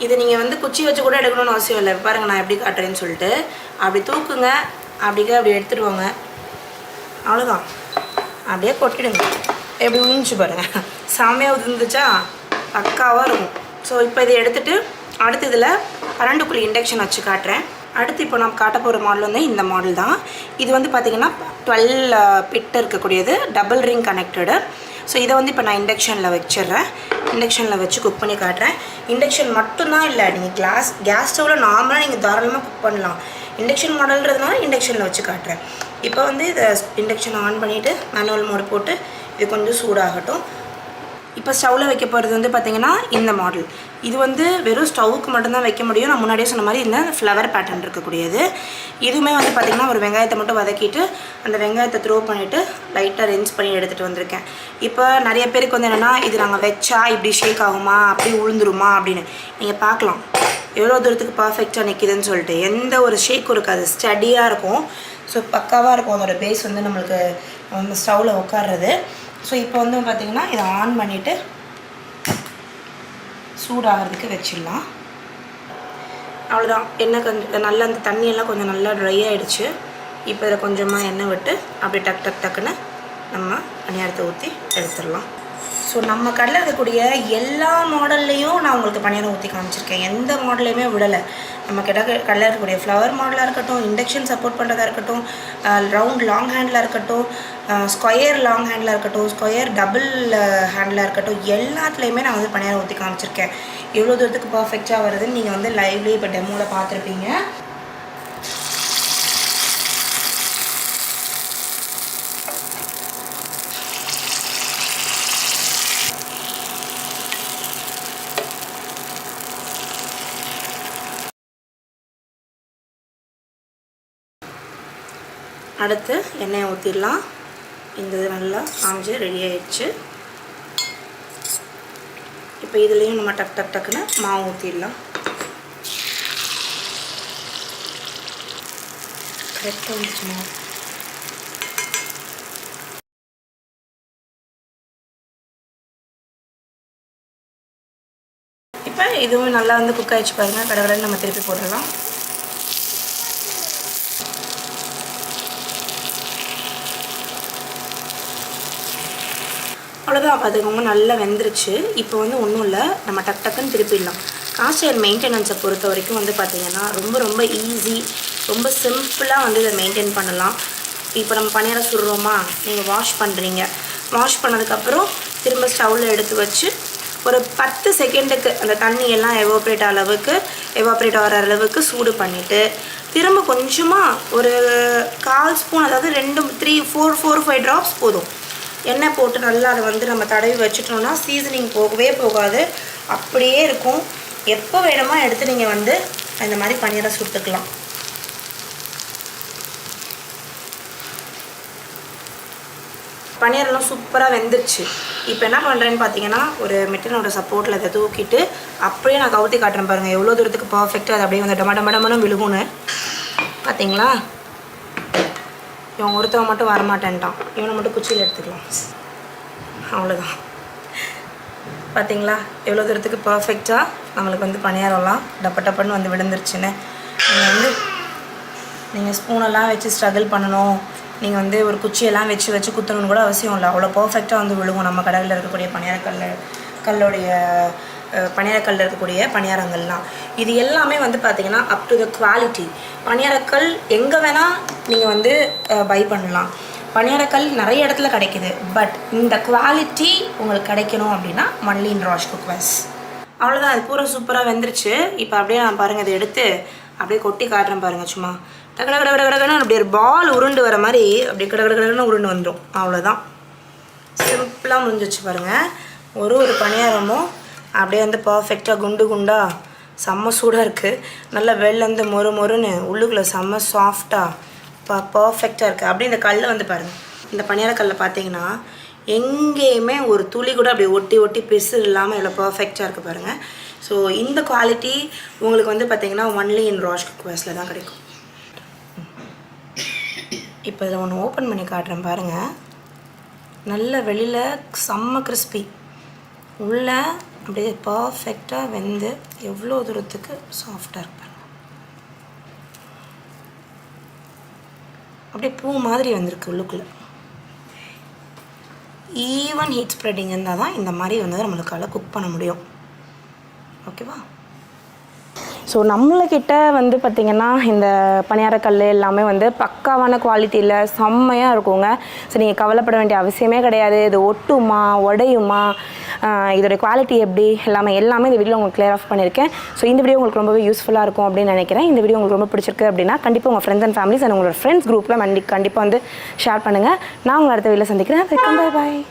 Speaker 1: இதை நீங்கள் வந்து குச்சி வச்சு கூட எடுக்கணும்னு அவசியம் இல்லை. பாருங்கள் நான் எப்படி காட்டுறேன்னு சொல்லிட்டு அப்படி தூக்குங்க, அப்படி எடுத்துடுவாங்க. அவ்வளோதான், அப்படியே கொட்டிடுங்க. எப்படி உறிஞ்சு பாருங்கள், செமையாக உதிர்ந்துச்சா, பக்காவாக இருக்கும். ஸோ இப்போ இதை எடுத்துகிட்டு அடுத்து இதில் 12 குழி இண்டக்ஷன் வச்சு காட்டுறேன். அடுத்து இப்போ நான் காட்ட போகிற மாடல் வந்து இந்த மாடல் தான். இது வந்து பார்த்திங்கன்னா 12 பிட் இருக்கக்கூடியது, டபுள் ரிங் கனெக்டடு. ஸோ இதை வந்து இப்போ நான் இண்டக்ஷனில் வச்சிடுறேன். இண்டக்ஷனில் வச்சு குக் பண்ணி காட்டுறேன். இண்டக்ஷன் மட்டும்தான் இல்லை, நீங்கள் கேஸ் ஸ்டவ்வில் நார்மலாக நீங்கள் தாராளமாக குக் பண்ணலாம். இண்டக்ஷன் மாடல்ன்றதுனால இண்டக்ஷனில் வச்சு காட்டுறேன். இப்போ வந்து இதை இண்டக்ஷன் ஆன் பண்ணிவிட்டு மேனுவல் மோடு போட்டு இது கொஞ்சம் சூடாகட்டும். இப்போ ஸ்டவ்வில் வைக்க போகிறது வந்து பார்த்திங்கன்னா இந்த மாடல். இது வந்து வெறும் ஸ்டவ்வுக்கு மட்டும்தான் வைக்க முடியும். நான் முன்னாடியே சொன்ன மாதிரி இந்த ஃப்ளவர் பேட்டர்ன் இருக்கக்கூடியது. இதுவுமே வந்து பார்த்திங்கன்னா ஒரு வெங்காயத்தை மட்டும் வதக்கிட்டு அந்த வெங்காயத்தை த்ரோ பண்ணிவிட்டு லைட்டாக ரென்ஸ் பண்ணி எடுத்துகிட்டு வந்திருக்கேன். இப்போ நிறைய பேருக்கு வந்து என்னென்னா, இது நாங்கள் வச்சா இப்படி ஷேக் ஆகுமா, அப்படி உளுந்துருமா அப்படின்னு நீங்கள் பார்க்கலாம். எவ்வளோ தூரத்துக்கு பர்ஃபெக்டாக நிற்கிதுன்னு சொல்லிட்டு எந்த ஒரு ஷேக்கும் இருக்காது, ஸ்டடியாக இருக்கும். ஸோ பக்காவாக இருக்கும் அதோட பேஸ் வந்து நம்மளுக்கு நம்ம ஸ்டவ்வில் உட்கார்றது. ஸோ இப்போ வந்து பார்த்திங்கன்னா இதை ஆன் பண்ணிவிட்டு சூடாகிறதுக்கு வச்சிடலாம். அவ்வளோதான், எண்ணெய் கொஞ்சம் நல்லா அந்த தண்ணியெல்லாம் கொஞ்சம் நல்லா ட்ரை ஆகிடுச்சு. இப்போ இதில் கொஞ்சமாக எண்ணெய் விட்டு அப்படி டக்குன்னு நம்ம பணியாரத்தை ஊற்றி எடுத்துடலாம். ஸோ நம்ம கடையில் இருக்கக்கூடிய எல்லா மாடல்லையும் நான் உங்களுக்கு பணியாரம் ஊற்றி காமிச்சிருக்கேன், எந்த மாடலையுமே விடலை. நம்ம கடையில் இருக்கக்கூடிய ஃப்ளவர் மாடலாக இருக்கட்டும், இண்டக்ஷன் சப்போர்ட் பண்ணுறதா இருக்கட்டும், ரவுண்ட் லாங் ஹேண்டிலாக இருக்கட்டும், ஸ்கொயர் லாங் ஹேண்டிலாக இருக்கட்டும், ஸ்கொயர் டபுள் ஹேண்டிலாக இருக்கட்டும், எல்லாத்துலேயுமே நான் வந்து பணியாரம் ஊற்றி காமிச்சிருக்கேன். எவ்வளோ தூரத்துக்கு பர்ஃபெக்டாக வருதுன்னு நீங்கள் வந்து லைவ்லேயே இப்போ டெமோவில் பார்த்துருப்பீங்க. அடுத்து எண்ணெயை ஊற்றிடலாம். இந்த இது நல்லா காமிச்சு ரெடி ஆகிடுச்சு. இப்போ இதுலேயும் நம்ம டக்குன்னு மாவு ஊற்றிடலாம். கரெக்டாக வந்துச்சு மாவு. இப்போ இதுவும் நல்லா வந்து குக் ஆகிடுச்சு பாருங்கள். கடவுளை நம்ம திருப்பி போட்டுடலாம். அவ்வளோதான், பார்த்துக்கோங்க நல்லா வெந்துருச்சு. இப்போ வந்து ஒன்றும் இல்லை, நம்ம டக்குன்னு திருப்பிடலாம். காஸ்ட் அயர்ன் மெயின்டெனன்ஸை பொறுத்த வரைக்கும் வந்து பார்த்திங்கன்னா ரொம்ப ஈஸி, ரொம்ப சிம்பிளாக வந்து இதை மெயின்டைன் பண்ணலாம். இப்போ நம்ம பணியாரம் சுடுறோமா, நீங்கள் வாஷ் பண்ணுறீங்க, வாஷ் பண்ணதுக்கப்புறம் திரும்ப ஸ்டவ்வில் எடுத்து வச்சு ஒரு 10 செகண்டுக்கு அந்த தண்ணியெல்லாம் எவாப்ரேட் ஆகிற அளவுக்கு சூடு பண்ணிவிட்டு திரும்ப கொஞ்சமாக ஒரு 1/4 ஸ்பூன், அதாவது 2 3 4 5 ட்ராப்ஸ் போதும் எண்ணெய் போட்டு நல்லா அதை வந்து நம்ம தடவி வச்சுட்டோம்னா சீசனிங் போகவே போகாது, அப்படியே இருக்கும். எப்போ வேணுமோ எடுத்து நீங்கள் வந்து இந்த மாதிரி பணியாரம் சுட்டுக்கலாம். பணியாரெல்லாம் சூப்பராக வெந்துருச்சு. இப்போ என்ன பண்ணுறேன்னு பார்த்தீங்கன்னா, ஒரு மெட்டனோட சப்போர்ட்டில் அதை தூக்கிட்டு அப்படியே நான் கவுத்தி காட்டுறேன் பாருங்கள், எவ்வளோ தூரத்துக்கு பர்ஃபெக்டாக அது அப்படியே வந்து டமடமடமனும் விழுகுன்னு பார்த்தீங்களா. இவன் ஒருத்தவன் மட்டும் வரமாட்டேன்ட்டான், இவனை மட்டும் குச்சியில் எடுத்துக்கலாம். அவ்வளோதான். பார்த்தீங்களா எவ்வளோ தூரத்துக்கு பர்ஃபெக்டாக நம்மளுக்கு வந்து பணியாரம்லாம் டப்பன்னு வந்து விழுந்துருச்சுன்னு. நீங்கள் ஸ்பூனெல்லாம் வச்சு ஸ்ட்ரகிள் பண்ணணும், நீங்கள் வந்து ஒரு குச்சியெல்லாம் வச்சு குத்தணும்னு கூட அவசியம் இல்லை. அவ்வளோ பர்ஃபெக்டாக வந்து விழுவும் நம்ம கடையில் இருக்கக்கூடிய பணியாரக்கல்லில் இருக்கக்கூடிய பணியாரங்கள்லாம். இது எல்லாமே வந்து பார்த்திங்கன்னா அப் டு த குவாலிட்டி. பணியாரக்கல் எங்கே வேணால் நீங்கள் வந்து பை பண்ணலாம். பணியாரக்கல் நிறைய இடத்துல கிடைக்கிது. பட் இந்த குவாலிட்டி உங்களுக்கு கிடைக்கணும் அப்படின்னா ஒன்லி இன் ராஷ் குக்வேர்ஸ். அவ்வளோதான். அது பூரா சூப்பராக வெந்துருச்சு. இப்போ அப்படியே நான் பாருங்கள் இதை எடுத்து அப்படியே கொட்டி காட்டுறேன் பாருங்கள். சும்மா கடகடன்னு அப்படி ஒரு பால் உருண்டு வர மாதிரி அப்படியே கடகடன்னு உருண்டு வந்துடும். அவ்வளோதான், சிம்பிளாக முடிஞ்சிச்சு பாருங்கள். ஒரு பணியாரமும் அப்படியே வந்து பர்ஃபெக்டாக குண்டாக செம்ம சூடாக இருக்குது. நல்லா வெளிலேருந்து மொறுன்னு உள்ளுக்குள்ளே செம்ம சாஃப்டாக பர்ஃபெக்டாக இருக்குது. அப்படியே இந்த கல்லை வந்து பாருங்கள். இந்த பணியாரக்கல்லை பார்த்தீங்கன்னா எங்கேயுமே ஒரு துளி கூட அப்படி ஒட்டி பிசு இல்லாமல் இவ்வளோ பர்ஃபெக்டாக இருக்குது பாருங்கள். ஸோ இந்த குவாலிட்டி உங்களுக்கு வந்து பார்த்திங்கன்னா ஒன்லி இன் ராஷ் குக்வேர்ஸில் தான் கிடைக்கும். இப்போ இதில் ஒன்று ஓப்பன் பண்ணி காட்டுறேன் பாருங்கள். நல்ல வெளியில் செம்ம கிறிஸ்பி, உள்ளே அப்படியே பர்ஃபெக்டாக வெந்து எவ்வளோ தூரத்துக்கு சாஃப்டாக இருப்பாங்க. அப்படியே பூ மாதிரி வந்திருக்கு உள்ளுக்குள்ளே. ஈவன் ஹீட் ஸ்ப்ரெட்டிங் இருந்தால் தான் இந்த மாதிரி வந்து நம்மளுக்கால குக் பண்ண முடியும். ஓகேவா? ஸோ நம்மளுக்கிட்ட வந்து பார்த்திங்கன்னா இந்த பணியாரக்கல் எல்லாமே வந்து பக்காவான குவாலிட்டியில் செம்மையாக இருக்குங்க. ஸோ நீங்கள் கவலைப்பட வேண்டிய அவசியமே கிடையாது. இது ஒட்டுமா உடையுமா, இதோடைய குவாலிட்டி எப்படி எல்லாமே இந்த வீடியோ உங்களுக்கு கிளியர் ஆஃப் பண்ணியிருக்கேன். ஸோ இந்த வீடியோ உங்களுக்கு ரொம்பவே யூஸ்ஃபுல்லாக இருக்கும் அப்படின்னு நினைக்கிறேன். இந்த வீடியோ உங்களுக்கு ரொம்ப பிடிச்சிருக்கு அப்படின்னா கண்டிப்பாக உங்கள் ஃப்ரெண்ட்ஸ் அண்ட் ஃபேமிலிஸ் அண்ட் உங்களோட ஃப்ரெண்ட்ஸ் குரூப்பில் கண்டிப்பாக வந்து ஷேர் பண்ணுங்கள். நான் உங்களை அடுத்த வீடியோவில் சந்திக்கிறேன். பாய் பாய்.